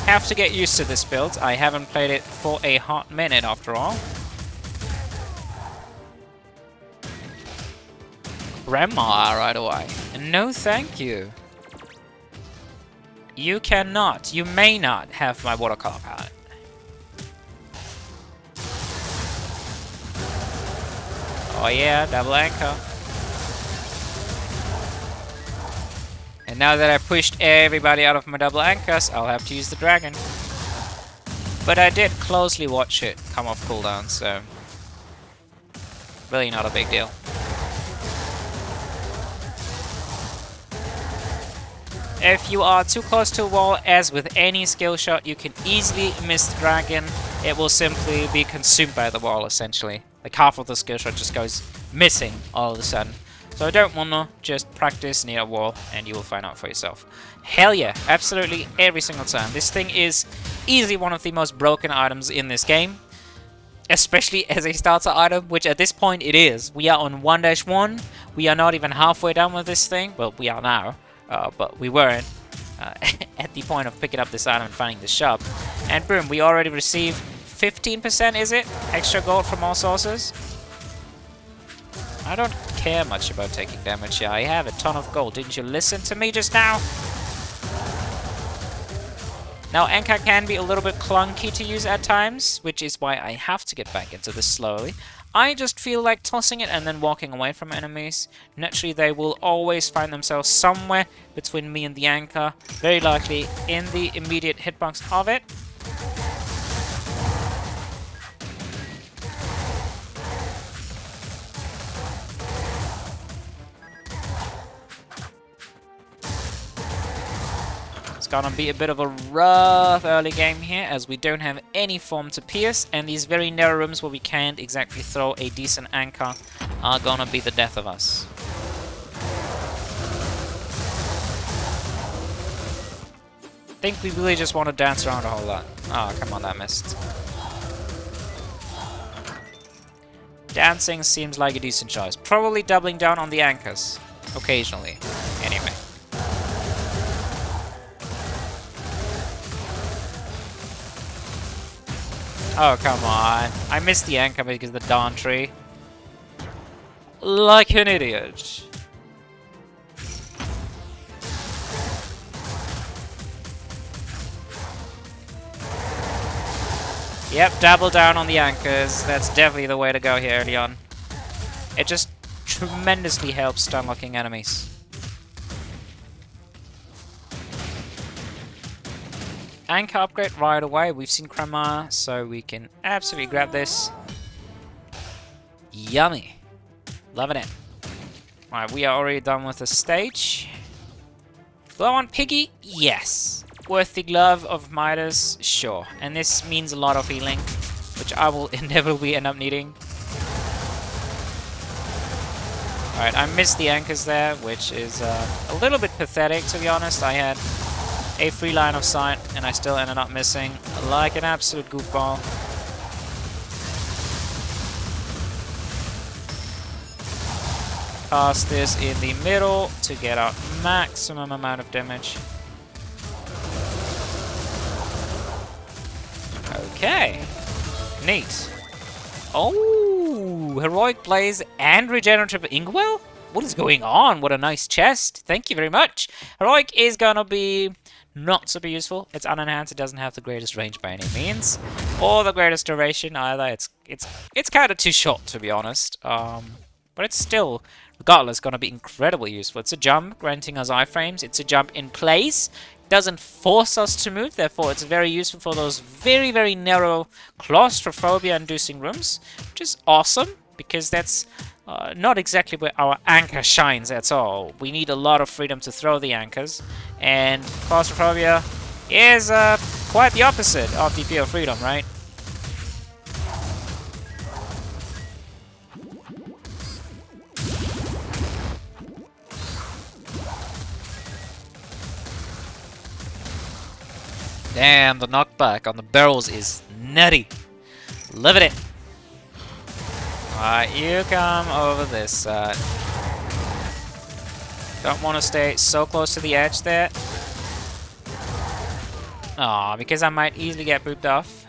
have to get used to this build. I haven't played it for a hot minute after all. Grandma right away. No, thank you. You cannot, you may not have my watercolor palette. Oh yeah, double anchor. And now that I pushed everybody out of my double anchors, I'll have to use the dragon. But I did closely watch it come off cooldown, so really not a big deal. If you are too close to a wall, as with any skill shot, you can easily miss the dragon. It will simply be consumed by the wall, essentially. Like half of the skill shot just goes missing all of a sudden. So I don't wanna just practice near a wall, and you will find out for yourself. Hell yeah, absolutely every single time. This thing is easily one of the most broken items in this game. Especially as a starter item, which at this point it is. We are on 1-1. We are not even halfway done with this thing. Well, we are now. But we weren't at the point of picking up this item and finding the shop. And boom, we already received 15%, is it? Extra gold from all sources? I don't care much about taking damage here. I have a ton of gold. Didn't you listen to me just now? Now, Anchor can be a little bit clunky to use at times, which is why I have to get back into this slowly. I just feel like tossing it and then walking away from enemies. Naturally, they will always find themselves somewhere between me and the anchor, very likely in the immediate hitbox of it. It's gonna be a bit of a rough early game here, as we don't have any form to pierce, and these very narrow rooms where we can't exactly throw a decent anchor are gonna be the death of us. I think we really just want to dance around a whole lot. Oh, come on, that missed. Dancing seems like a decent choice. Probably doubling down on the anchors. Occasionally. Anyway. Oh, come on. I missed the anchor because of the Dawn Tree. Like an idiot. Yep, double down on the anchors. That's definitely the way to go here early on. It just tremendously helps stun locking enemies. Anchor upgrade right away. We've seen Crema, so we can absolutely grab this. Yummy. Loving it. Alright, we are already done with the stage. Do I want Piggy? Yes. Worth the Glove of Midas? Sure. And this means a lot of healing, which I will inevitably end up needing. Alright, I missed the anchors there, which is a little bit pathetic, to be honest. I had a free line of sight, and I still ended up missing like an absolute goofball. Cast this in the middle to get out maximum amount of damage. Okay. Neat. Oh, Heroic Blaze and Regenerative Inkwell? What is going on? What a nice chest. Thank you very much. Heroic is gonna be not super useful. It's unenhanced. It doesn't have the greatest range by any means, or the greatest duration either. It's kind of too short, to be honest. But it's still, regardless, gonna be incredibly useful. It's a jump, granting us iframes. It's a jump in place. Doesn't force us to move, therefore it's very useful for those very, very narrow claustrophobia-inducing rooms, which is awesome, because that's not exactly where our anchor shines at all. We need a lot of freedom to throw the anchors, and claustrophobia is quite the opposite of the fear of freedom, right? Damn, the knockback on the barrels is nutty. Living it. Alright, you come over this side. Don't want to stay so close to the edge there. Aw, because I might easily get booped off.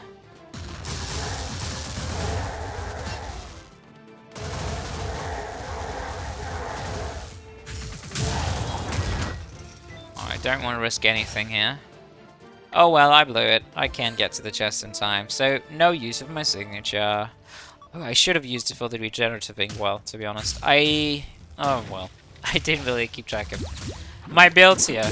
I don't want to risk anything here. Oh well, I blew it. I can't get to the chest in time, so no use of my signature. Oh, I should have used it for the regenerative inkwell, to be honest. Oh well, I didn't really keep track of my builds here.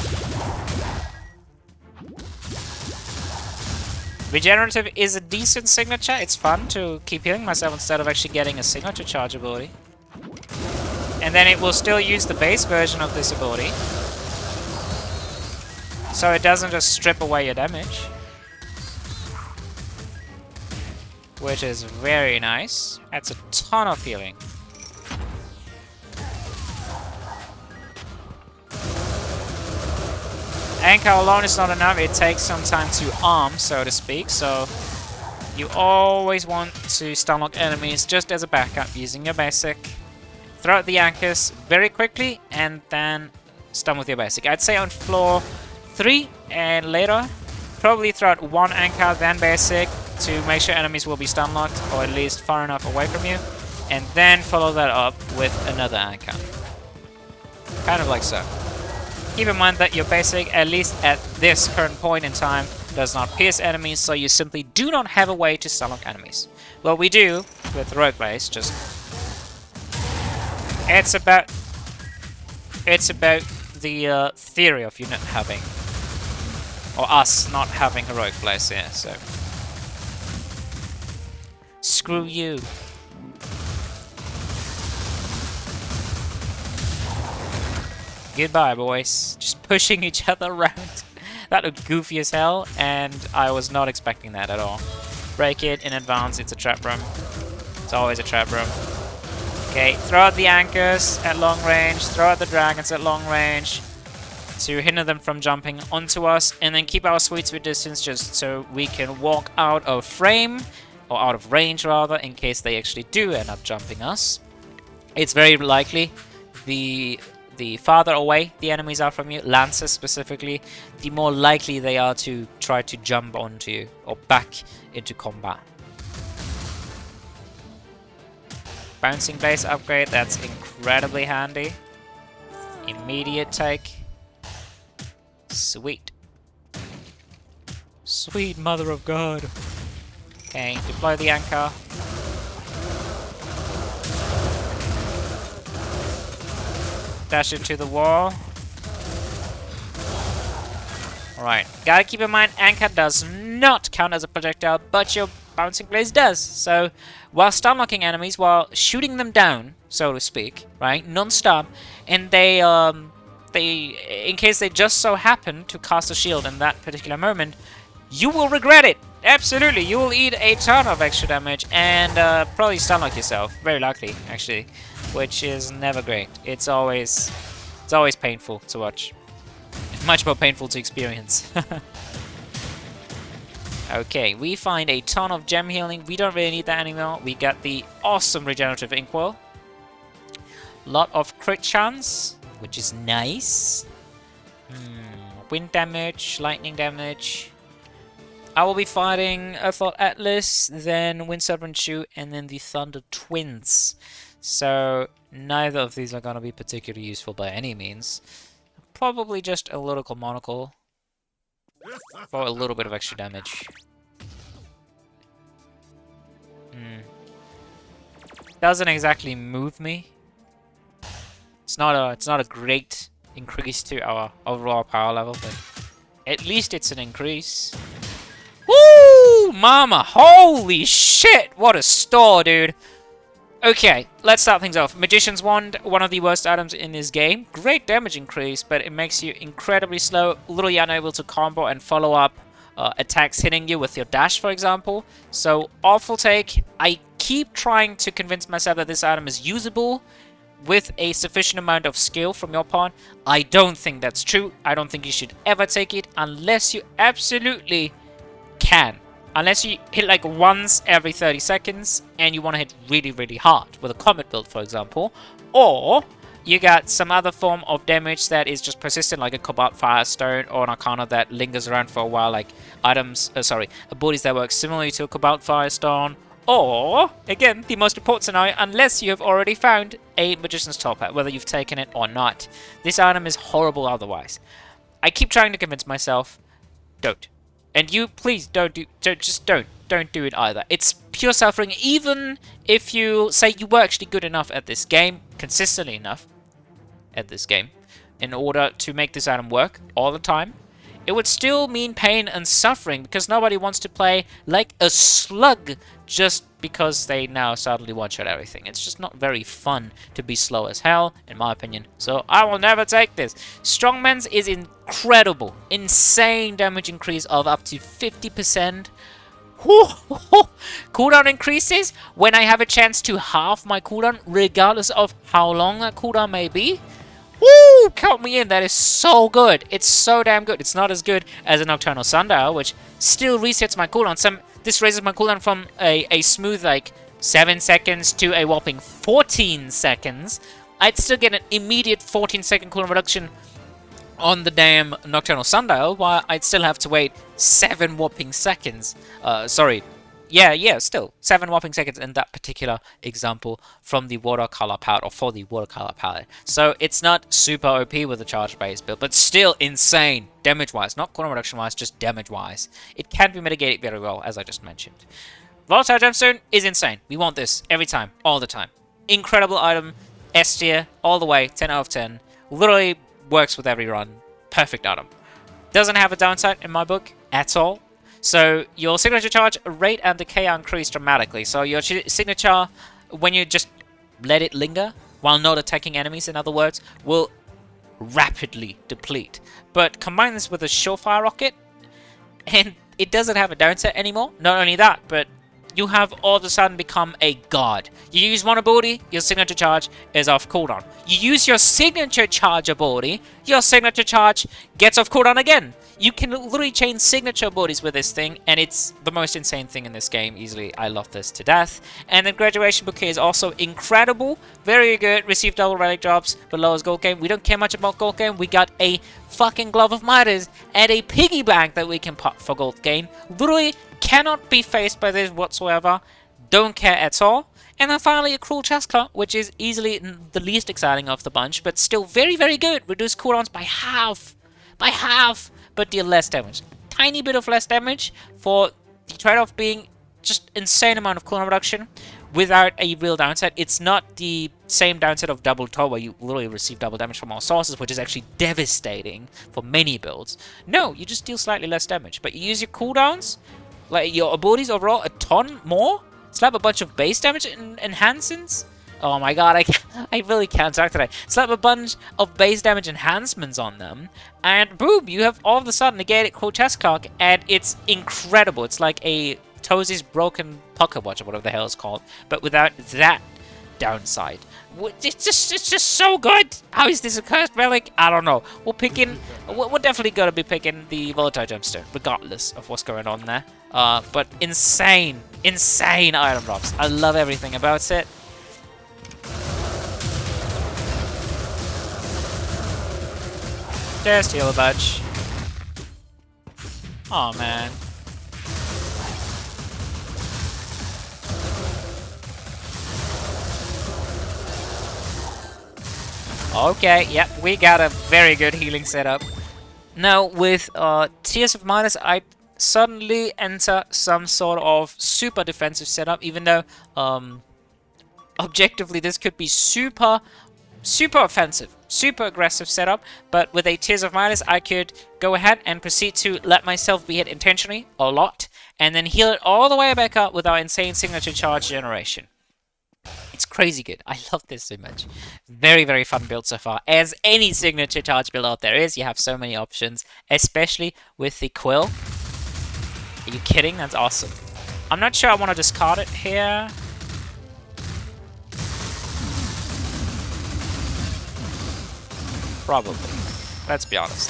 Regenerative is a decent signature. It's fun to keep healing myself instead of actually getting a signature charge ability. And then it will still use the base version of this ability, so it doesn't just strip away your damage. Which is very nice. That's a ton of healing. Anchor alone is not enough. It takes some time to arm, so to speak. So you always want to stun lock enemies just as a backup using your basic. Throw out the anchors very quickly and then stun with your basic. I'd say on floor 3 and later, probably throw out one anchor, then basic, to make sure enemies will be stun locked, or at least far enough away from you, and then follow that up with another anchor. Kind of like so. Keep in mind that your basic, at least at this current point in time, does not pierce enemies, so you simply do not have a way to stun lock enemies. Well, we do with Rogue Blaze, just... It's about the theory of you not having, or us not having Heroic Blaze here, so... Screw you. Goodbye, boys. Just pushing each other around. That looked goofy as hell, and I was not expecting that at all. Break it in advance, it's a trap room. It's always a trap room. Okay, throw out the anchors at long range, throw out the dragons at long range to hinder them from jumping onto us, and then keep our sweet distance just so we can walk out of frame, or out of range rather, in case they actually do end up jumping us. It's very likely the farther away the enemies are from you, Lancers specifically, the more likely they are to try to jump onto you or back into combat. Bouncing base upgrade, that's incredibly handy. Immediate take. Sweet. Sweet mother of God. Okay, deploy the anchor. Dash into the wall. Alright, gotta keep in mind, anchor does not count as a projectile, but your bouncing blaze does. So, while stun locking enemies, while shooting them down, so to speak, right, non-stop, and they, in case they just so happen to cast a shield in that particular moment, you will regret it. Absolutely, you will eat a ton of extra damage and probably stun lock yourself. Very likely, actually, which is never great. It's always painful to watch. Much more painful to experience. Okay, we find a ton of gem healing. We don't really need that anymore. We got the awesome regenerative inkwell. Lot of crit chance, which is nice. Wind damage, lightning damage. I will be fighting Earthlord Atlas, then Wind Serpent Shoe, and then the Thunder Twins. So neither of these are going to be particularly useful by any means. Probably just a Lyrical Monocle for a little bit of extra damage. Doesn't exactly move me. It's not a great increase to our overall power level, but at least it's an increase. Woo! Mama! Holy shit! What a store, dude! Okay, let's start things off. Magician's Wand, one of the worst items in this game. Great damage increase, but it makes you incredibly slow, literally unable to combo and follow up attacks hitting you with your dash, for example. So, awful take. I keep trying to convince myself that this item is usable with a sufficient amount of skill from your pawn. I don't think that's true. I don't think you should ever take it unless you absolutely can. Unless you hit like once every 30 seconds and you want to hit really, really hard with a comet build, for example. Or you got some other form of damage that is just persistent, like a Cobalt Firestone or an Arcana that lingers around for a while, like abilities that work similarly to a Cobalt Firestone. Or, again, the most important scenario, unless you have already found a Magician's Top Hat, whether you've taken it or not. This item is horrible otherwise. I keep trying to convince myself, don't. And you, please, don't do it either. It's pure suffering. Even if you say you were actually good enough at this game, consistently enough at this game, in order to make this item work all the time, it would still mean pain and suffering because nobody wants to play like a slug just because they now suddenly one-shot everything. It's just not very fun to be slow as hell, in my opinion. So I will never take this. Strongman's is incredible. Insane damage increase of up to 50%. Cooldown increases when I have a chance to halve my cooldown, regardless of how long that cooldown may be. Woo! Count me in. That is so good. It's so damn good. It's not as good as a Nocturnal Sundial, which still resets my cooldown. This raises my cooldown from a smooth, like, 7 seconds to a whopping 14 seconds. I'd still get an immediate 14-second cooldown reduction on the damn Nocturnal Sundial, while I'd still have to wait 7 whopping seconds. Still 7 whopping seconds in that particular example from the Watercolor Palette, or for the Watercolor Palette. So it's not super OP with a charge-based build, but still insane damage-wise, not cooldown reduction-wise, just damage-wise. It can be mitigated very well, as I just mentioned. Volatile Gemstone is insane. We want this every time, all the time. Incredible item, S tier, all the way, 10 out of 10. Literally works with every run. Perfect item. Doesn't have a downside in my book at all. So your signature charge rate and decay are increased dramatically. So your signature, when you just let it linger, while not attacking enemies, in other words, will rapidly deplete. But combine this with a Surefire Rocket, and it doesn't have a downside anymore. Not only that, but you have all of a sudden become a god. You use one ability, your signature charge is off cooldown. You use your signature charge ability, your signature charge gets off cooldown again. You can literally chain signature abilities with this thing, and it's the most insane thing in this game. Easily, I love this to death. And then Graduation Bouquet is also incredible. Very good. Receive double relic drops, but lowers gold game. We don't care much about gold game. We got a fucking Glove of Midas and a piggy bank that we can pop for gold game. Literally cannot be faced by this whatsoever. Don't care at all. And then finally a Cruel Chestclaw, which is easily the least exciting of the bunch, but still very, very good. Reduce cooldowns by half. By half. But deal less damage. Tiny bit of less damage for the trade-off being just insane amount of cooldown reduction without a real downside. It's not the same downside of double toe where you literally receive double damage from all sources, which is actually devastating for many builds. No, you just deal slightly less damage, but you use your cooldowns, like your abilities overall, a ton more. Slap a bunch of base damage enhancements. Oh my god, I really can't talk today. Slap a bunch of base damage enhancements on them, and boom, you have all of a sudden negated Quotest Clock, and it's incredible. It's like a Tozy's Broken Pocket Watch, or whatever the hell it's called, but without that downside. It's just so good. How is this a cursed relic? I don't know. We're definitely gonna be picking the Volatile Gemstone, regardless of what's going on there. But insane item drops. I love everything about it. Just heal a bunch. Oh man. Okay, yep, we got a very good healing setup. Now, with Tears of Midas, I suddenly enter some sort of super defensive setup, even though objectively this could be super offensive, super aggressive setup, but with a Tears of Midas, I could go ahead and proceed to let myself be hit intentionally a lot, and then heal it all the way back up with our insane signature charge generation. It's crazy good. I love this so much. Very, very fun build so far. As any signature charge build out there is, you have so many options, especially with the Quill. Are you kidding? That's awesome. I'm not sure I want to discard it here. Probably. Let's be honest.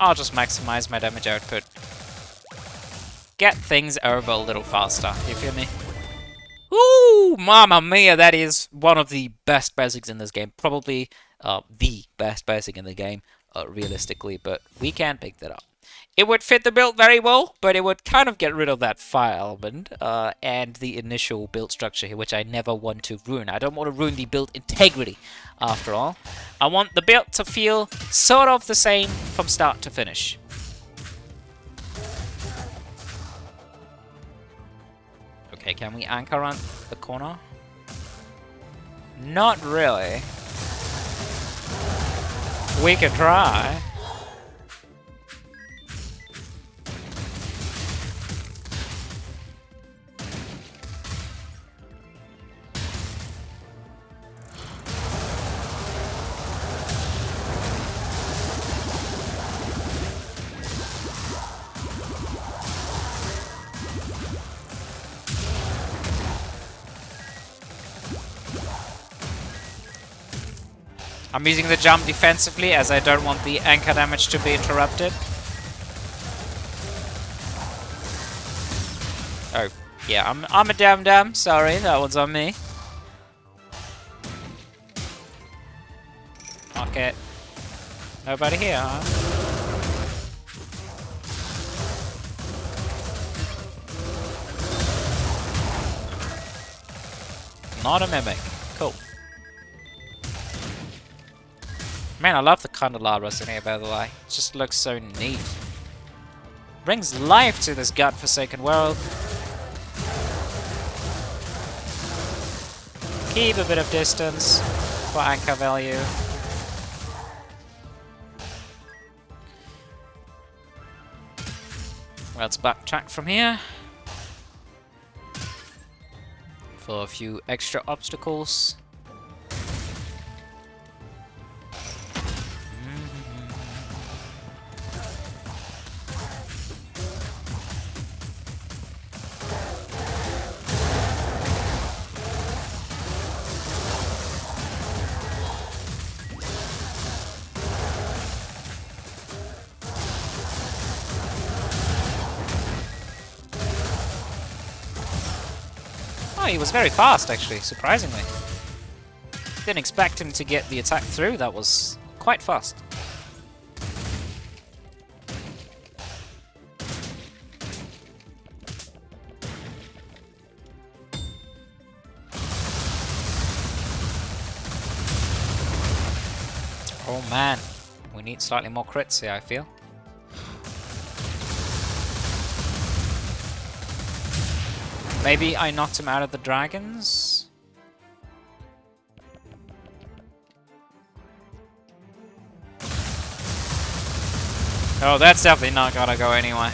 I'll just maximize my damage output. Get things over a little faster, you feel me? Ooh, mamma mia, that is one of the best basics in this game. Probably the best basic in the game, realistically, but we can pick that up. It would fit the build very well, but it would kind of get rid of that fire element and the initial build structure here, which I never want to ruin. I don't want to ruin the build integrity, after all. I want the build to feel sort of the same from start to finish. Okay, can we anchor around the corner? Not really. We could try. I'm using the jump defensively as I don't want the anchor damage to be interrupted. Oh, yeah, I'm a damn. Sorry, that one's on me. Okay. Nobody here, huh? Not a mimic. Cool. Man, I love the candelabras in here, by the way. It just looks so neat. Brings life to this godforsaken world. Keep a bit of distance for anchor value. Well, let's backtrack from here. For a few extra obstacles. He was very fast, actually, surprisingly. Didn't expect him to get the attack through. That was quite fast. Oh man, we need slightly more crits here, I feel. Maybe I knocked him out of the dragons? Oh, that's definitely not gonna go anywhere.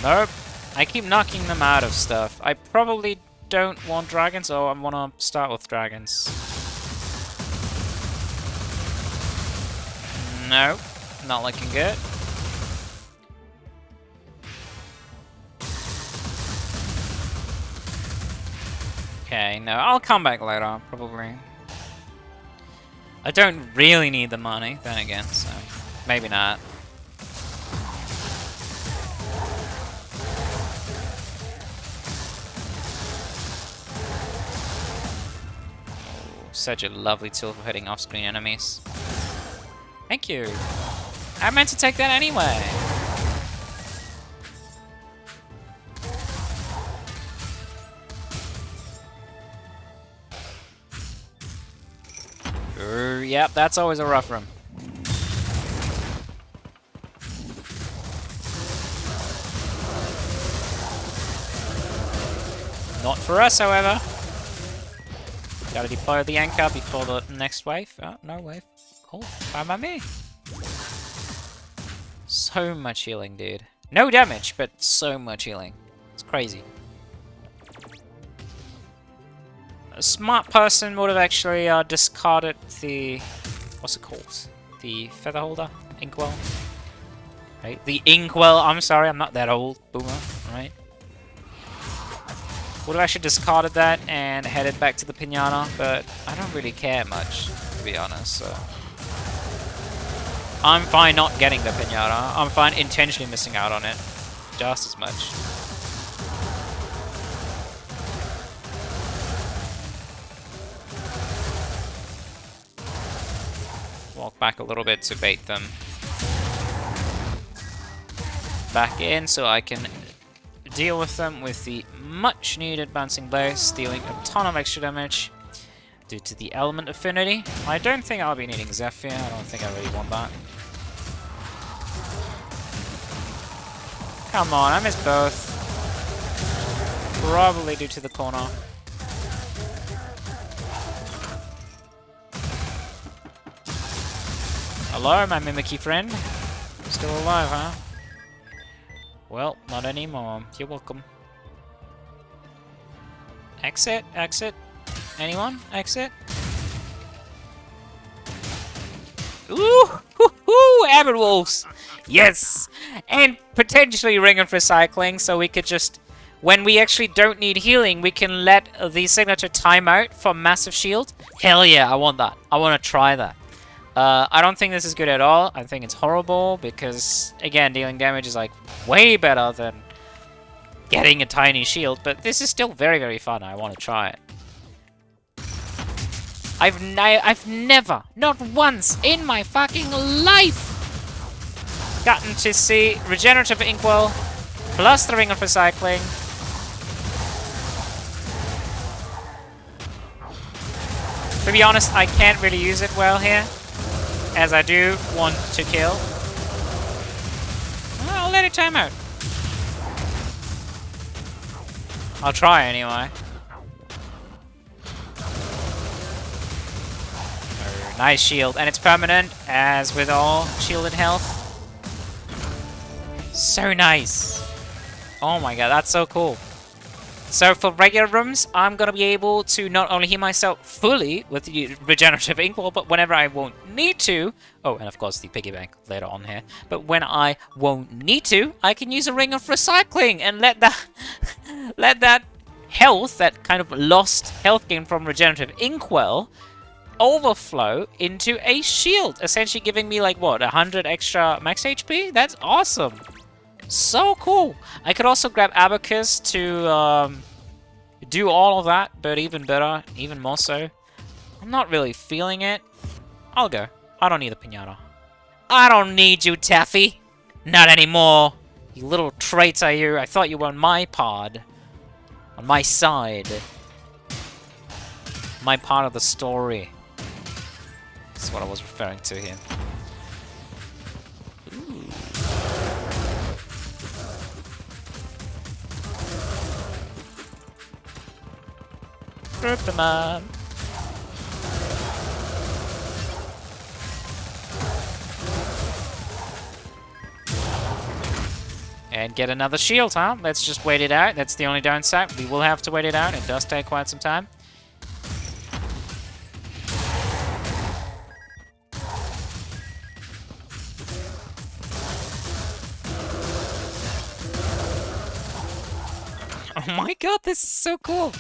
Nope. I keep knocking them out of stuff. I probably don't want dragons. Oh, I want to start with dragons. No, not looking good. Okay, no, I'll come back later, probably. I don't really need the money, then again, so maybe not. Such a lovely tool for hitting off-screen enemies. Thank you. I meant to take that anyway. Yep, that's always a rough room. Not for us, however. Gotta deploy the anchor before the next wave. Oh, no wave. Cool. Fine by me. So much healing, dude. No damage, but so much healing. It's crazy. A smart person would have actually discarded the... What's it called? The feather holder? Inkwell? Right? The inkwell. I'm sorry, I'm not that old. Boomer. Right? Would have actually discarded that and headed back to the pinata, but I don't really care much, to be honest, so... I'm fine not getting the pinata. I'm fine intentionally missing out on it. Just as much. Walk back a little bit to bait them. Back in so I can deal with them with the much needed bouncing blaze, dealing a ton of extra damage due to the element affinity. I don't think I'll be needing Zephyr. I don't think I really want that. Come on, I missed both. Probably due to the corner. Hello, my mimicky friend. Still alive, huh? Well, not anymore. You're welcome. Exit, exit. Anyone? Exit. Ooh, hoo, hoo, Abbot Wolves. Yes, and potentially Ring of Recycling, so we could just, when we actually don't need healing, we can let the signature time out for massive shield. Hell yeah, I want that. I want to try that. I don't think this is good at all. I think it's horrible because, again, dealing damage is like way better than getting a tiny shield, but this is still very, very fun. I want to try it. I've never, not once in my fucking life, gotten to see Regenerative Inkwell plus the Ring of Recycling. To be honest, I can't really use it well here, as I do want to kill. Well, I'll let it time out. I'll try anyway. Oh, nice shield, and it's permanent, as with all shielded health. So nice. Oh my god, that's so cool. So for regular rooms, I'm going to be able to not only heal myself fully with the Regenerative Inkwell, but whenever I won't need to... Oh, and of course the piggy bank later on here. But when I won't need to, I can use a Ring of Recycling and let that... let that health, that kind of lost health gain from Regenerative Inkwell, overflow into a shield, essentially giving me like what, 100 extra max HP? That's awesome. So cool. I could also grab Abacus to do all of that, but even better, even more so. I'm not really feeling it. I'll go. I don't need the pinata. I don't need you, Taffy. Not anymore. You little traitor, you. I thought you were on my pod. On my side. My part of the story. That's what I was referring to here. Ooh. Group them up. And get another shield, huh? Let's just wait it out. That's the only downside. We will have to wait it out. It does take quite some time. Oh my god, this is so cool!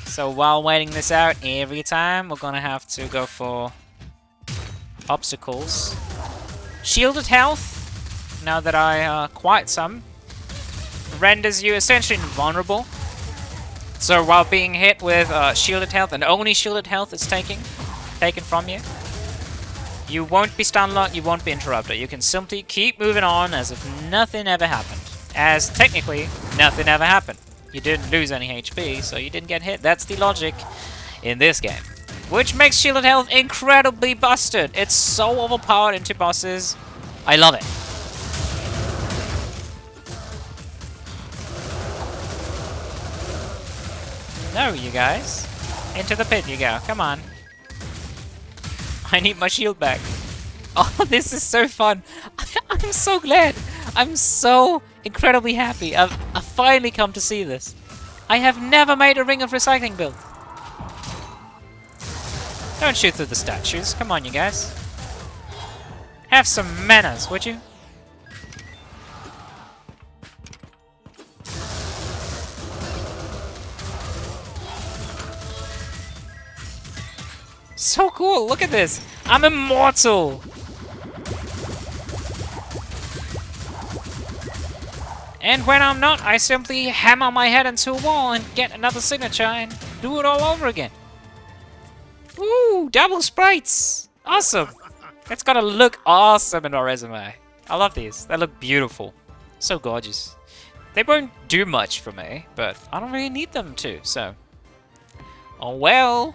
So while waiting this out, every time we're gonna have to go for obstacles. Shielded health, now that I quite some, renders you essentially invulnerable. So while being hit with shielded health, and only shielded health is taken from you, you won't be stun locked, you won't be interrupted. You can simply keep moving on as if nothing ever happened. As technically, nothing ever happened. You didn't lose any HP, so you didn't get hit. That's the logic in this game. Which makes shielded health incredibly busted. It's so overpowered into bosses. I love it. No, you guys. Into the pit you go. Come on. I need my shield back. Oh, this is so fun. I'm so glad. I'm so incredibly happy. I've finally come to see this. I have never made a Ring of Recycling build. Don't shoot through the statues. Come on, you guys. Have some manners, would you? So cool. Look at this. I'm immortal. And when I'm not, I simply hammer my head into a wall and get another signature and do it all over again. Ooh, double sprites! Awesome! That's gotta look awesome in our resume. I love these. They look beautiful. So gorgeous. They won't do much for me, but I don't really need them to, so... Oh well.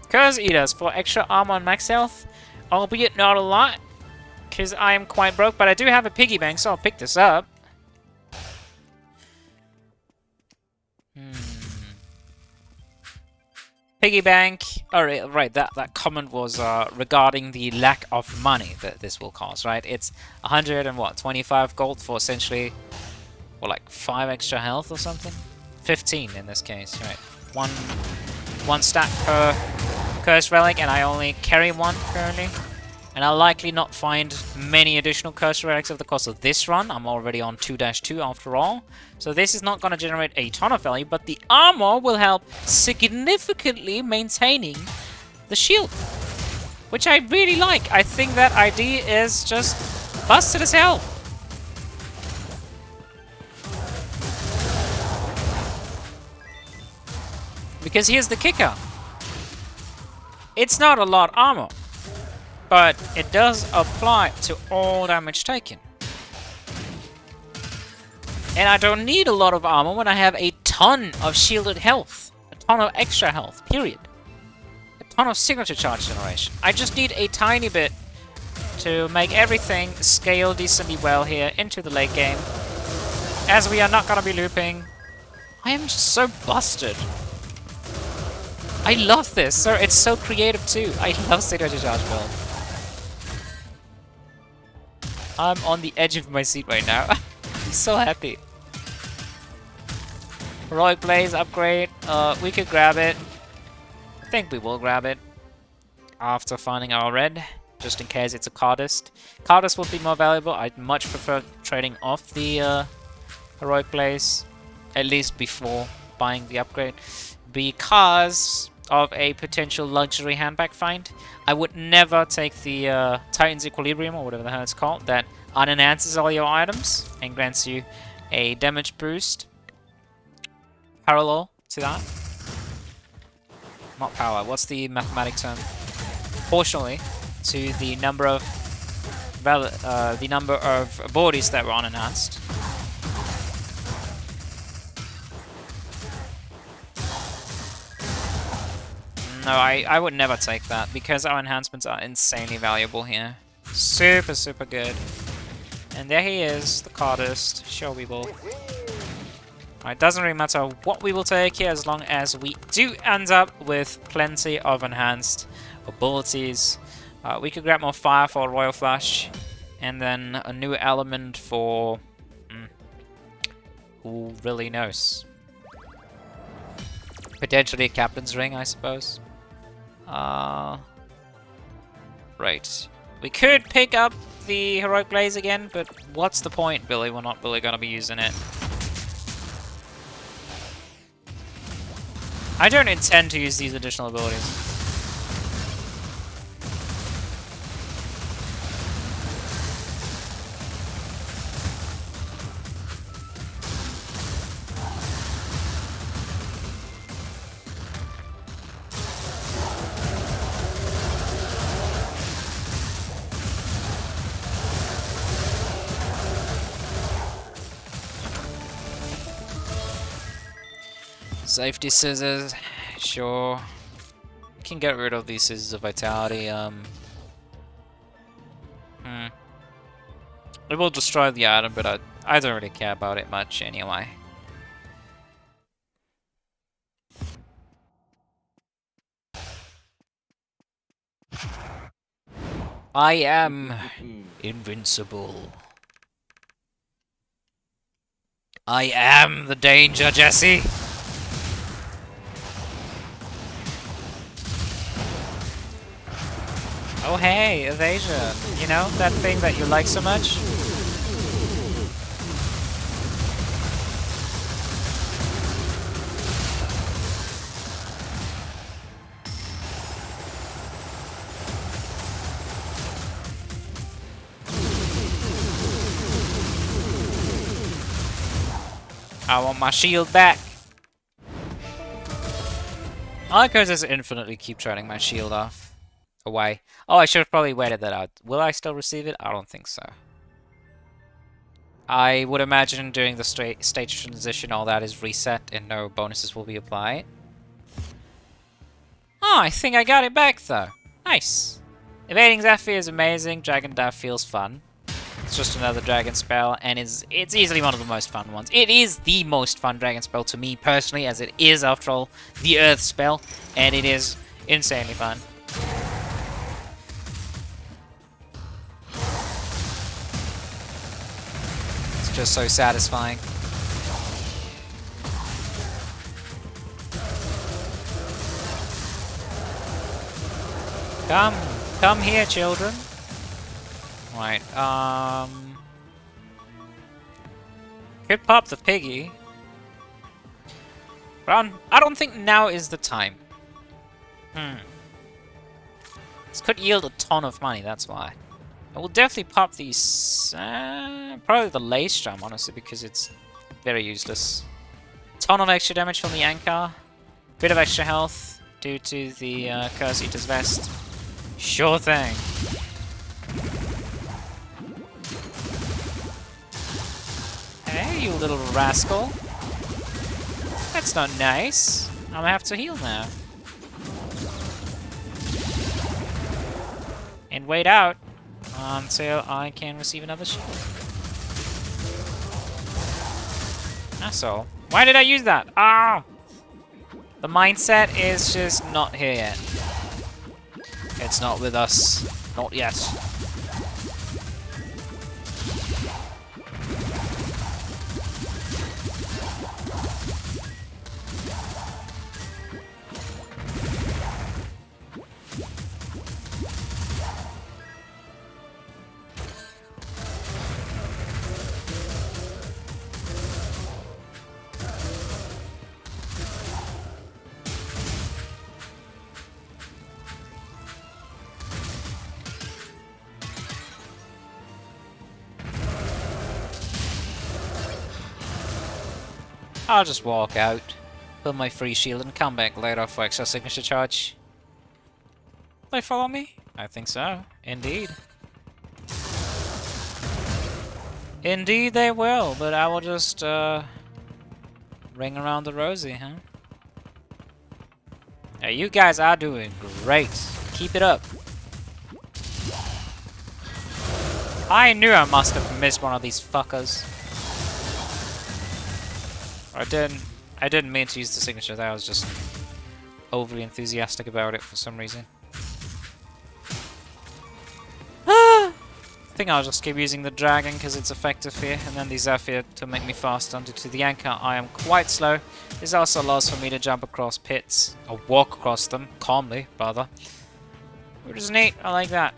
Curse Eaters for extra armor and max health. Albeit not a lot, because I am quite broke, but I do have a piggy bank, so I'll pick this up. Piggy bank. Oh, right, that comment was regarding the lack of money that this will cost, right? It's 125 gold for essentially, well, like 5 extra health or something? 15 in this case, right? One stack per curse relic, and I only carry one currently. And I'll likely not find many additional curse relics over the course of this run. I'm already on 2-2 after all. So this is not going to generate a ton of value, but the armor will help significantly maintaining the shield. Which I really like. I think that idea is just busted as hell. Because here's the kicker. It's not a lot of armor, but it does apply to all damage taken. And I don't need a lot of armor when I have a ton of shielded health. A ton of extra health, period. A ton of signature charge generation. I just need a tiny bit to make everything scale decently well here into the late game. As we are not going to be looping. I am just so busted. I love this, sir. It's so creative too. I love signature charge build. I'm on the edge of my seat right now. I'm so happy. Heroic Blaze upgrade. We could grab it. I think we will grab it after finding our red, just in case it's a Cardist. Cardist would be more valuable. I'd much prefer trading off the Heroic Blaze, at least before buying the upgrade. because of a potential luxury handbag find. I would never take the Titan's Equilibrium, or whatever the hell it's called, that unenhances all your items and grants you a damage boost parallel to that. Not parallel, what's the mathematic term? Proportionally to the number of abilities that were unenhanced. No, I would never take that, because our enhancements are insanely valuable here. Super, super good. And there he is, the cardist. Sure, we will. It doesn't really matter what we will take here, as long as we do end up with plenty of enhanced abilities. We could grab more fire for Royal Flush, and then a new element for... who really knows? Potentially a Captain's Ring, I suppose. Right. We could pick up the Heroic Blaze again, but what's the point, Billy? We're not really gonna be using it. I don't intend to use these additional abilities. Safety scissors, sure. We can get rid of these scissors of vitality. It will destroy the item, but I don't really care about it much anyway. I am invincible. I am the danger, Jesse! Oh hey, evasion. You know, that thing that you like so much? I want my shield back. I like how I just infinitely keep turning my shield off. Away. Oh, I should have probably waited that out. Will I still receive it? I don't think so. I would imagine during the stage transition all that is reset and no bonuses will be applied. Oh, I think I got it back though. Nice. Evading Zephyr is amazing. Dragon Death feels fun. It's just another dragon spell, and it's easily one of the most fun ones. It is the most fun dragon spell to me personally, as it is, after all, the Earth spell, and it is insanely fun. It's just so satisfying. Come here, children. Right, could pop the piggy. But I don't think now is the time. This could yield a ton of money, that's why. I will definitely pop these, probably the lace jump, honestly, because it's very useless. Ton of extra damage from the anchor. Bit of extra health due to the Curse Eater's Vest. Sure thing. Hey, you little rascal. That's not nice. I'm gonna have to heal now. And wait out until I can receive another shield. That's all. Why did I use that? Ah! The mindset is just not here yet. It's not with us. Not yet. I'll just walk out, put my free shield, and come back later for extra signature charge. Will they follow me? I think so. Indeed. Indeed they will, but I will just, ring around the rosy, huh? Yeah, you guys are doing great. Keep it up. I knew I must have missed one of these fuckers. I didn't mean to use the signature there, I was just overly enthusiastic about it for some reason. I think I'll just keep using the dragon because it's effective here, and then the Zephyr to make me faster. Due to the anchor, I am quite slow. This also allows for me to jump across pits, or walk across them, calmly, rather. Which is neat, I like that.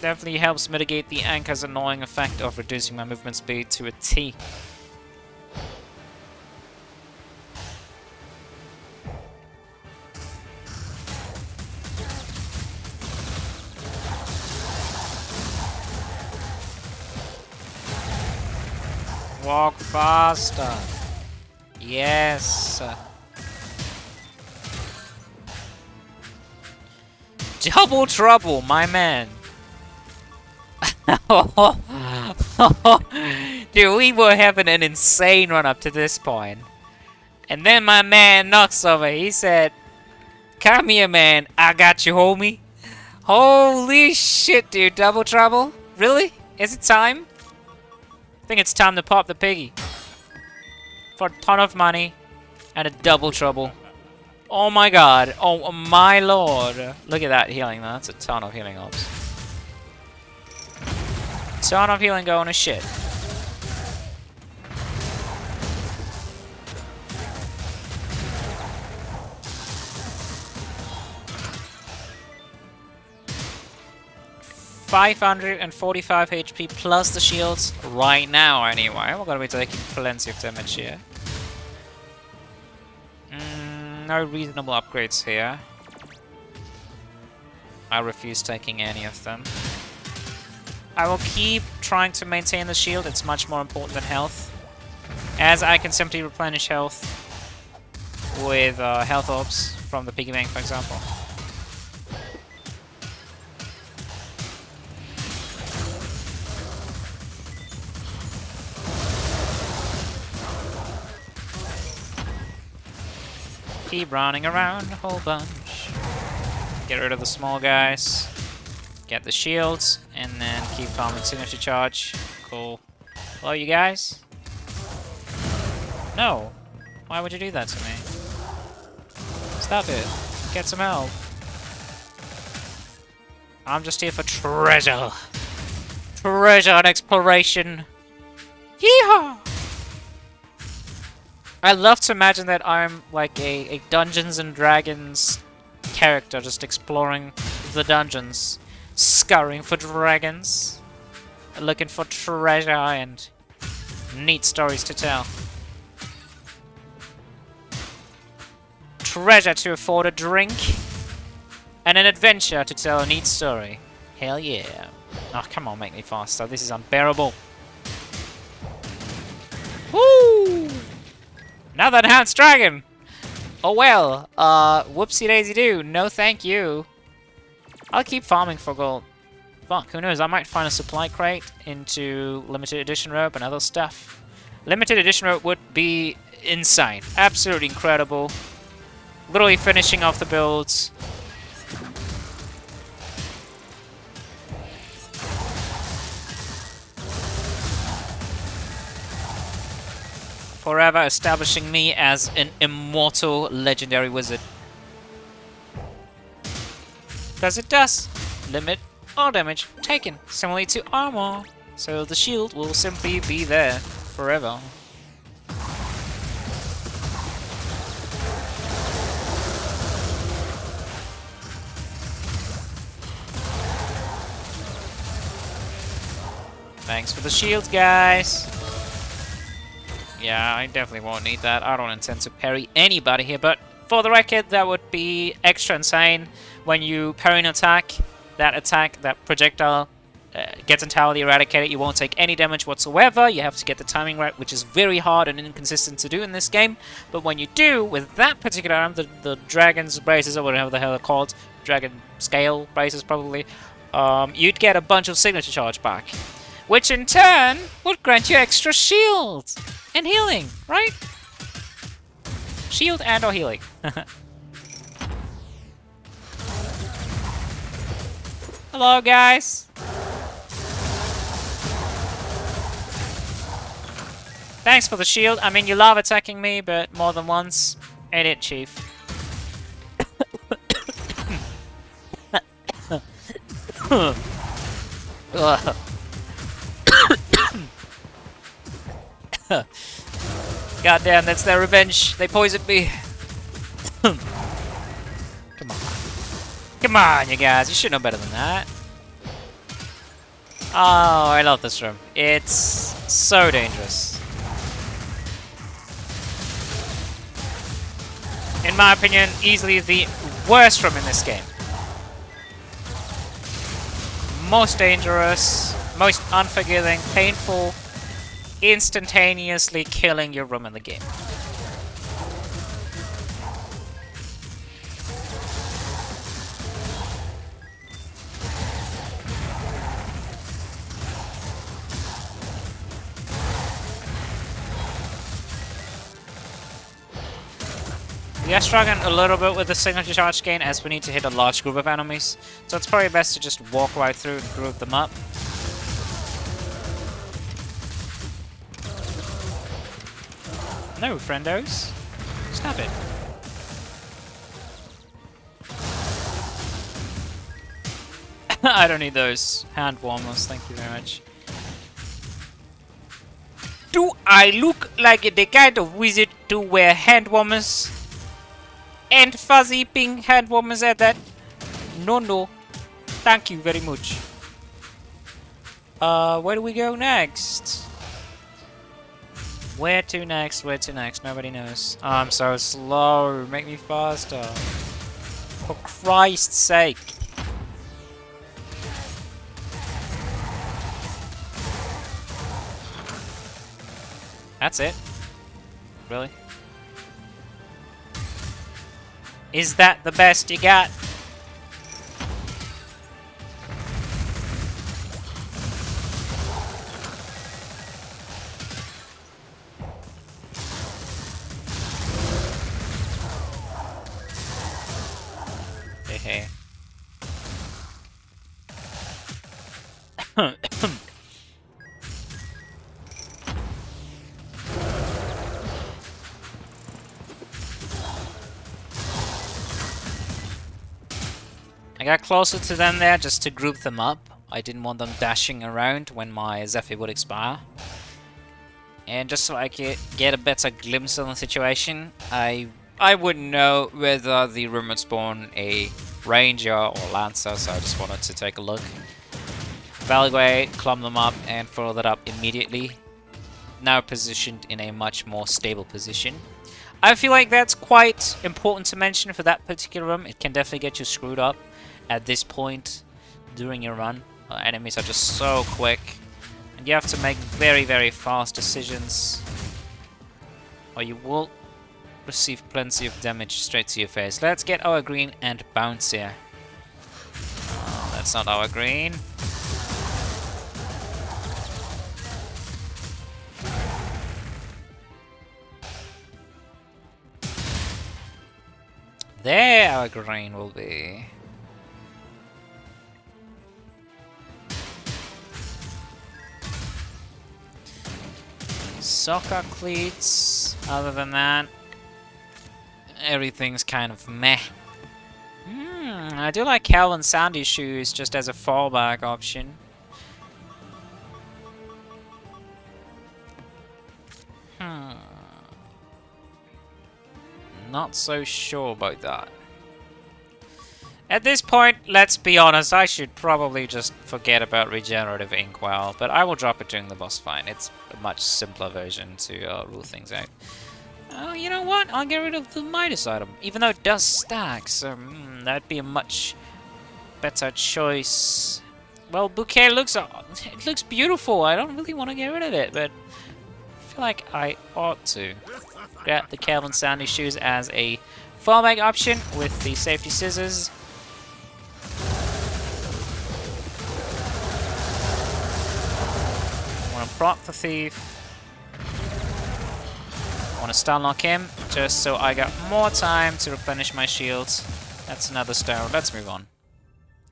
Definitely helps mitigate the anchor's annoying effect of reducing my movement speed to a T. Walk faster. Yes. Double trouble, my man. Dude, we were having an insane run up to this point. And then my man knocks over. He said, "Come here, man. I got you, homie." Holy shit, dude. Double trouble? Really? Is it time? I think it's time to pop the piggy. For a ton of money and a double trouble. Oh my god. Oh my lord. Look at that healing. That's a ton of healing orbs. Ton of healing going to shit. $545 HP plus the shields right now anyway. We're gonna be taking plenty of damage here. No reasonable upgrades here. I refuse taking any of them. I will keep trying to maintain the shield, it's much more important than health. As I can simply replenish health with health orbs from the piggy bank, for example. Keep running around a whole bunch. Get rid of the small guys. Get the shields, and then keep farming signature charge. Cool. Hello, you guys? No. Why would you do that to me? Stop it. Get some help. I'm just here for treasure. Treasure and exploration. Yeehaw! I love to imagine that I'm like a Dungeons and Dragons character just exploring the dungeons, scouring for dragons, looking for treasure and neat stories to tell. Treasure to afford a drink, and an adventure to tell a neat story. Hell yeah. Oh, come on, make me faster. This is unbearable. Woo! Another enhanced dragon! Oh well, whoopsie daisy do. No thank you. I'll keep farming for gold. Fuck, who knows, I might find a supply crate into limited edition robe and other stuff. Limited edition robe would be insane. Absolutely incredible. Literally finishing off the builds. Forever establishing me as an immortal legendary wizard. Because it does limit all damage taken, similarly to armor. So the shield will simply be there forever. Thanks for the shield, guys. Yeah, I definitely won't need that. I don't intend to parry anybody here, but for the record, that would be extra insane when you parry an attack, that projectile gets entirely eradicated, you won't take any damage whatsoever. You have to get the timing right, which is very hard and inconsistent to do in this game. But when you do, with that particular arm, the Dragon's Braces, or whatever the hell they're called, Dragon Scale Braces probably, you'd get a bunch of signature charge back, which in turn would grant you extra shield and healing, right? Shield and or healing. Hello, guys. Thanks for the shield. I mean, you love attacking me, but more than once. Ain't it, Chief? Goddamn, that's their revenge. They poisoned me. Come on. Come on, you guys. You should know better than that. Oh, I love this room. It's so dangerous. In my opinion, easily the worst room in this game. Most dangerous, most unforgiving, painful, instantaneously killing your room in the game. We are struggling a little bit with the signature charge gain as we need to hit a large group of enemies, so it's probably best to just walk right through and group them up. No, friendos. Stop it. I don't need those hand warmers, thank you very much. Do I look like the kind of wizard to wear hand warmers? And fuzzy pink hand warmers at that? No, no. Thank you very much. Where do we go next? Where to next? Where to next? Nobody knows. Oh, I'm so slow. Make me faster. For Christ's sake. That's it? Really? Is that the best you got? Hey. I got closer to them there just to group them up. I didn't want them dashing around when my Zephyr would expire. And just so I could get a better glimpse on the situation, I wouldn't know whether the room would spawn a Ranger or Lancer, so I just wanted to take a look. Evaluate, clump them up, and follow that up immediately. Now positioned in a much more stable position. I feel like that's quite important to mention for that particular room. It can definitely get you screwed up at this point during your run. Enemies are just so quick, and you have to make very, very fast decisions, or you will receive plenty of damage straight to your face. Let's get our green and bounce here. Oh, that's not our green. There our green will be. Soccer cleats. Other than that, everything's kind of meh. I do like Cal and Sandy shoes just as a fallback option. Not so sure about that. At this point, let's be honest, I should probably just forget about regenerative inkwell, but I will drop it during the boss fight. It's a much simpler version to rule things out. Oh, you know what? I'll get rid of the Midas item, even though it does stack, so that'd be a much better choice well, bouquet looks it looks beautiful. I don't really want to get rid of it, but I feel like I ought to grab the Calvin Sandy shoes as a fallback option with the safety scissors. I want to block the thief. I want to stun lock him just so I got more time to replenish my shields. That's another stone. Let's move on.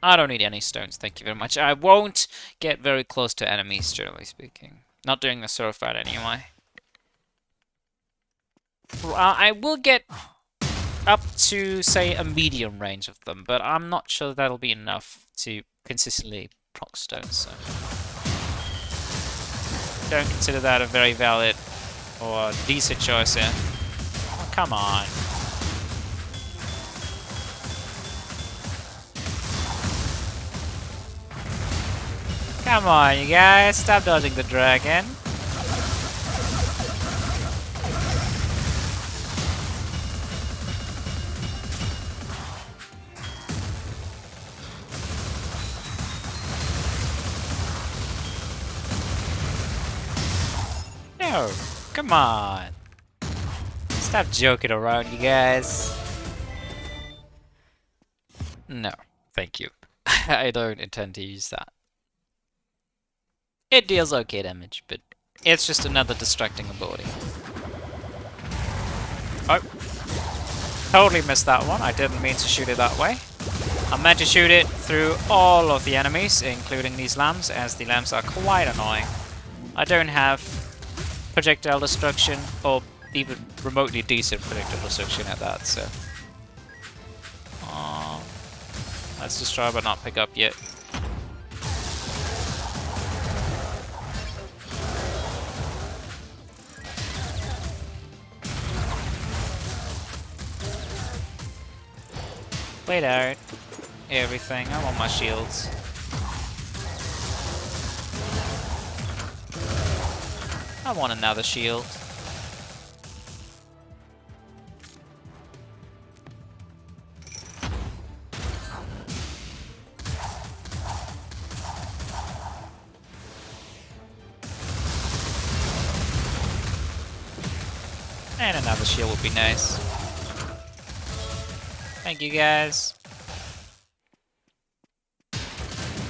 I don't need any stones, thank you very much. I won't get very close to enemies, generally speaking. Not during the sword fight anyway. I will get up to, say, a medium range of them, but I'm not sure that'll be enough to consistently proc stones, so... Don't consider that a very valid or decent choice here. Oh, come on. Come on, you guys, stop dodging the dragon. No, come on. Stop joking around, you guys. No, thank you. I don't intend to use that. It deals okay damage, but it's just another distracting ability. Oh. Totally missed that one. I didn't mean to shoot it that way. I meant to shoot it through all of the enemies, including these lamps, as the lamps are quite annoying. I don't have projectile destruction, or even remotely decent projectile destruction at that, so... let's destroy but not pick up yet. Wait out. Everything. I want my shields. I want another shield. And another shield would be nice. Thank you, guys.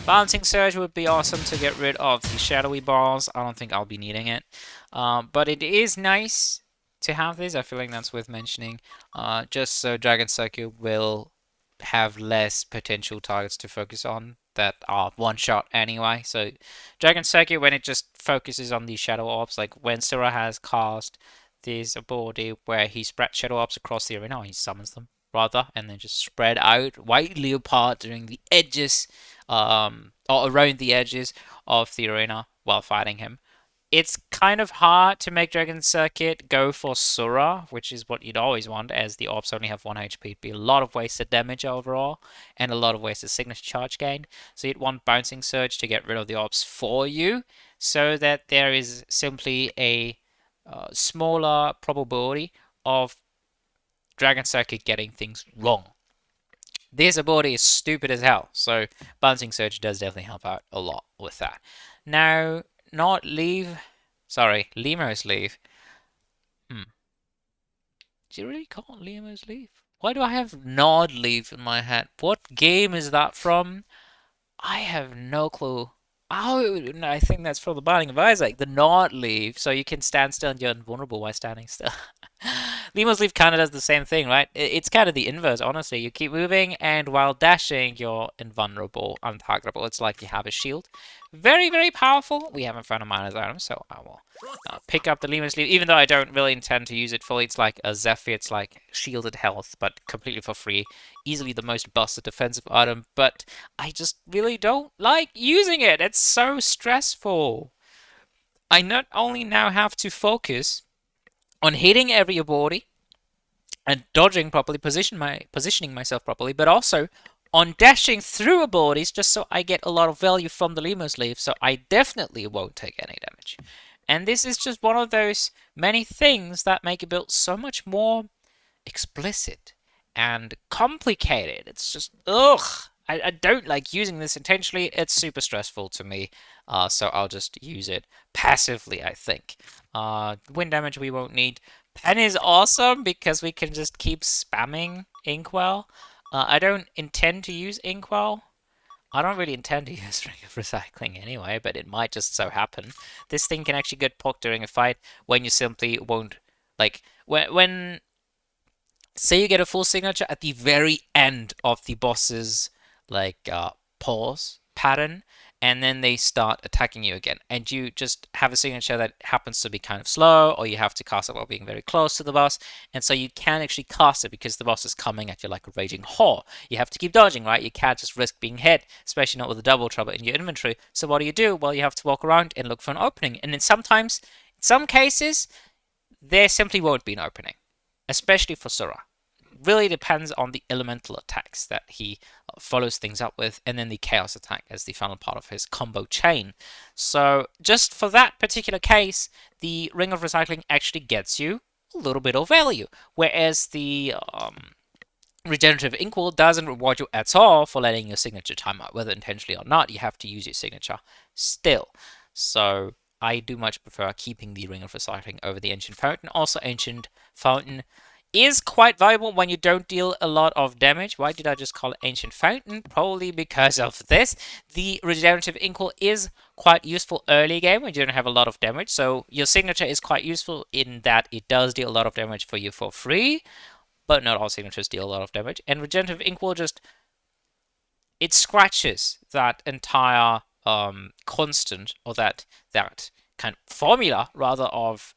Balancing Surge would be awesome to get rid of the shadowy balls. I don't think I'll be needing it. But it is nice to have this. I feel like that's worth mentioning. Just so Dragon Circuit will have less potential targets to focus on that are one-shot anyway. So Dragon Circuit, when it just focuses on these shadow orbs, like when Sura has cast this ability where he spreads shadow orbs across the arena, or he summons them, rather, and then just spread out widely apart during the edges, or around the edges of the arena while fighting him. It's kind of hard to make Dragon Circuit go for Sura, which is what you'd always want, as the orbs only have 1 HP. It'd be a lot of wasted damage overall, and a lot of wasted signature charge gain. So you'd want Bouncing Surge to get rid of the orbs for you, so that there is simply a smaller probability of Dragon Circuit getting things wrong. This ability is stupid as hell, so Bouncing Surge does definitely help out a lot with that. Now, not leave... Sorry, Lemo's leave. Is it really called Lemo's leave? Why do I have Nod leave in my head? What game is that from? I have no clue. Oh, I think that's from the Binding of Isaac. The Nod leave, so you can stand still and you're invulnerable while standing still. Lemo's leave kind of does the same thing, right? It's kind of the inverse, honestly. You keep moving, and while dashing, you're invulnerable, untargetable. It's like you have a shield. Very, very powerful. We haven't found a miner's item, so I will pick up the Lemo's leave, even though I don't really intend to use it fully. It's like a Zephyr. It's like shielded health, but completely for free. Easily the most busted defensive item, but I just really don't like using it. It's so stressful. I not only now have to focus on hitting every ability and dodging properly, positioning myself properly, but also on dashing through abilities just so I get a lot of value from the Lemo's leave, so I definitely won't take any damage. And this is just one of those many things that make a build so much more explicit and complicated. It's just, ugh! I don't like using this intentionally. It's super stressful to me, so I'll just use it passively, I think. Wind damage we won't need. Pen is awesome because we can just keep spamming Inkwell. I don't intend to use Inkwell. I don't really intend to use Ring of Recycling anyway, but it might just so happen. This thing can actually get poked during a fight when you simply won't, like, when say you get a full signature at the very end of the boss's, like, pause pattern, and then they start attacking you again, and you just have a signature that happens to be kind of slow, or you have to cast it while being very close to the boss, and so you can actually cast it because the boss is coming at you like a raging whore. You have to keep dodging, right? You can't just risk being hit, especially not with a double trouble in your inventory. So what do? Well, you have to walk around and look for an opening, and then sometimes, in some cases, there simply won't be an opening, especially for Sura. Really depends on the elemental attacks that he follows things up with, and then the chaos attack as the final part of his combo chain. So just for that particular case, the Ring of Recycling actually gets you a little bit of value, whereas the Regenerative Inkwell doesn't reward you at all for letting your signature time out, whether intentionally or not. You have to use your signature still. So I do much prefer keeping the Ring of Recycling over the Ancient Fountain. Also, Ancient Fountain is quite valuable when you don't deal a lot of damage. Why did I just call it Ancient Fountain? Probably because of this. The Regenerative Inkwell is quite useful early game when you don't have a lot of damage. So your signature is quite useful in that it does deal a lot of damage for you for free, but not all signatures deal a lot of damage. And Regenerative Inkwell just, it scratches that entire constant, or that kind of formula rather of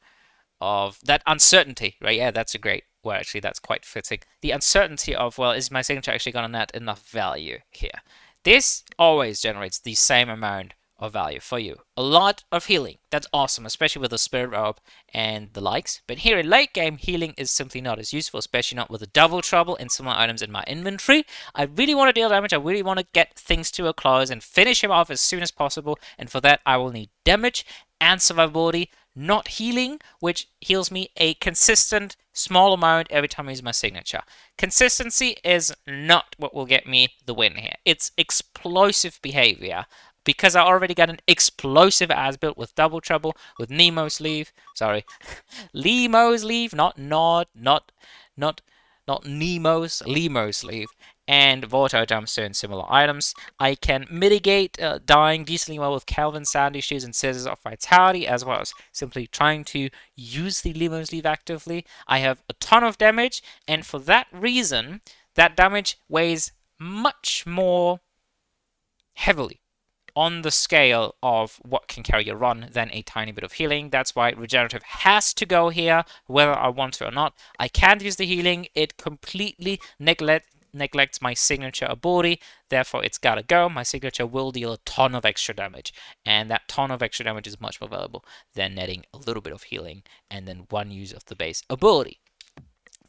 that uncertainty, right? Yeah, that's a great word. Actually, that's quite fitting. The uncertainty of, well, is my signature actually going to net enough value here? This always generates the same amount of value for you. A lot of healing. That's awesome, especially with the Spirit Robe and the likes. But here in late game, healing is simply not as useful, especially not with the double trouble and similar items in my inventory. I really want to deal damage. I really want to get things to a close and finish him off as soon as possible. And for that, I will need damage and survivability, not healing, which heals me a consistent small amount every time I use my signature. Consistency is not what will get me the win here. It's explosive behavior. Because I already got an explosive as built with double trouble, with Nemo's leave, sorry, Lemo's leave, not Nemo's, Lemo's leave, and Vorto Dumpster and similar items. I can mitigate dying decently well with Calvin, Sandy Shoes, and Scissors of Vitality, as well as simply trying to use the Lemo's leave actively. I have a ton of damage, and for that reason, that damage weighs much more heavily on the scale of what can carry a run than a tiny bit of healing. That's why regenerative has to go here, whether I want to or not. I can't use the healing. It completely neglects my signature ability. Therefore, it's gotta go. My signature will deal a ton of extra damage, and that ton of extra damage is much more valuable than netting a little bit of healing and then one use of the base ability.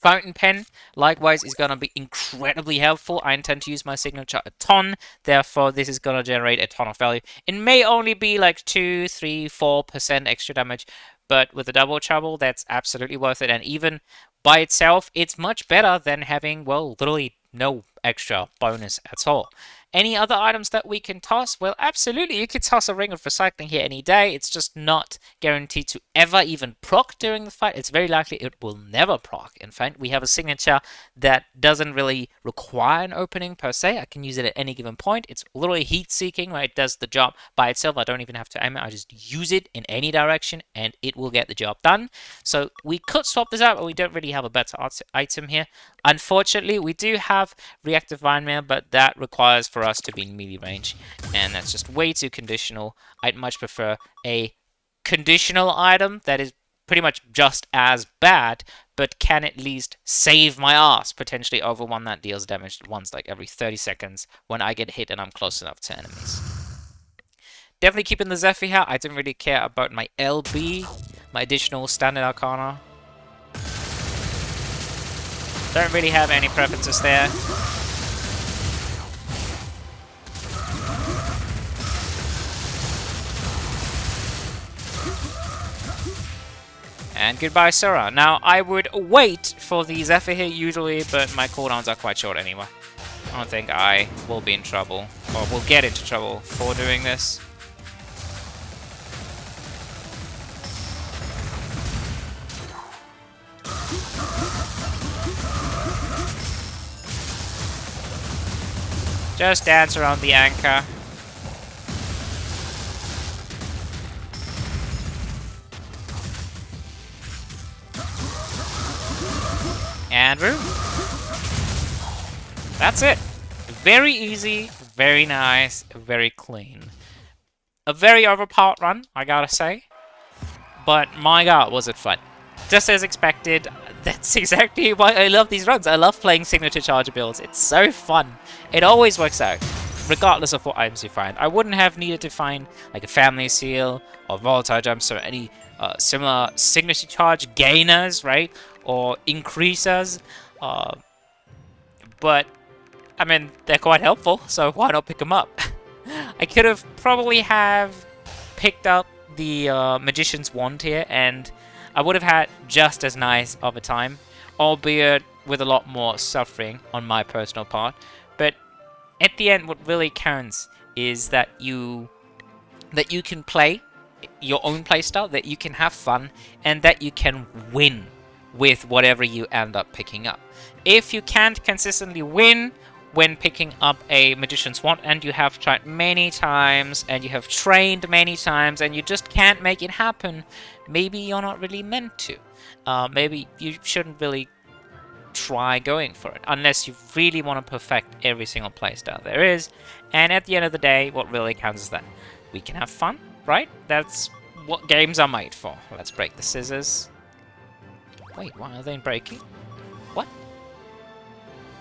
Fountain Pen, likewise, is going to be incredibly helpful. I intend to use my signature a ton, therefore this is going to generate a ton of value. It may only be like 2, 3, 4% extra damage, but with the double trouble, that's absolutely worth it. And even by itself, it's much better than having, well, literally no extra bonus at all. Any other items that we can toss? Well, absolutely, you could toss a Ring of Recycling here any day. It's just not guaranteed to ever even proc during the fight. It's very likely it will never proc. In fact, we have a signature that doesn't really require an opening per se. I can use it at any given point. It's literally heat-seeking, right? It does the job by itself. I don't even have to aim it. I just use it in any direction, and it will get the job done. So we could swap this out, but we don't really have a better item here. Unfortunately, we do have Reactive Vine Mail, but that requires for us to be in melee range, and that's just way too conditional. I'd much prefer a conditional item that is pretty much just as bad, but can at least save my ass potentially over one that deals damage once like every 30 seconds when I get hit and I'm close enough to enemies. Definitely keeping the Zephyr here. I don't really care about my LB, my additional standard Arcana. Don't really have any preferences there. And goodbye, Sora. Now, I would wait for the Zephyr here usually, but my cooldowns are quite short anyway. I don't think I will be in trouble, or will get into trouble for doing this. Just dance around the anchor. And boom. That's it. Very easy, very nice, very clean. A very overpowered run, I gotta say. But my god, was it fun. Just as expected, that's exactly why I love these runs. I love playing signature charger builds. It's so fun. It always works out, regardless of what items you find. I wouldn't have needed to find like a family seal or volatile jumps or any similar signature charge gainers, right? Or increasers. But, I mean, they're quite helpful, so why not pick them up? I could have probably have picked up the Magician's Wand here, and I would have had just as nice of a time, albeit with a lot more suffering on my personal part. But at the end, what really counts is that you can play your own playstyle, that you can have fun, and that you can win with whatever you end up picking up. If you can't consistently win when picking up a Magician's Wand, and you have tried many times, and you have trained many times, and you just can't make it happen, maybe you're not really meant to. Maybe you shouldn't really try going for it, unless you really want to perfect every single playstyle there is. And at the end of the day, what really counts is that we can have fun, right? That's what games are made for. Let's break the scissors. Wait, why are they breaking? What?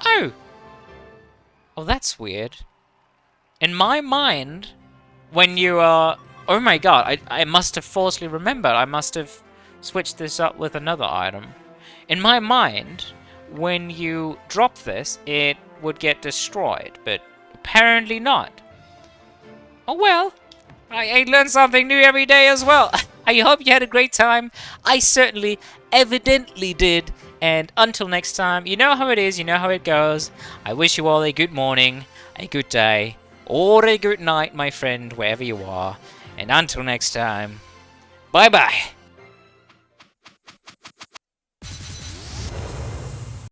Oh! Oh, that's weird. In my mind, when you are... Oh my god, I must have falsely remembered. I must have switched this up with another item. In my mind, when you drop this, it would get destroyed, but apparently not. Oh well, I learn something new every day as well. I hope you had a great time. I certainly, evidently did. And until next time, you know how it is, you know how it goes. I wish you all a good morning, a good day, or a good night, my friend, wherever you are. And until next time, bye-bye.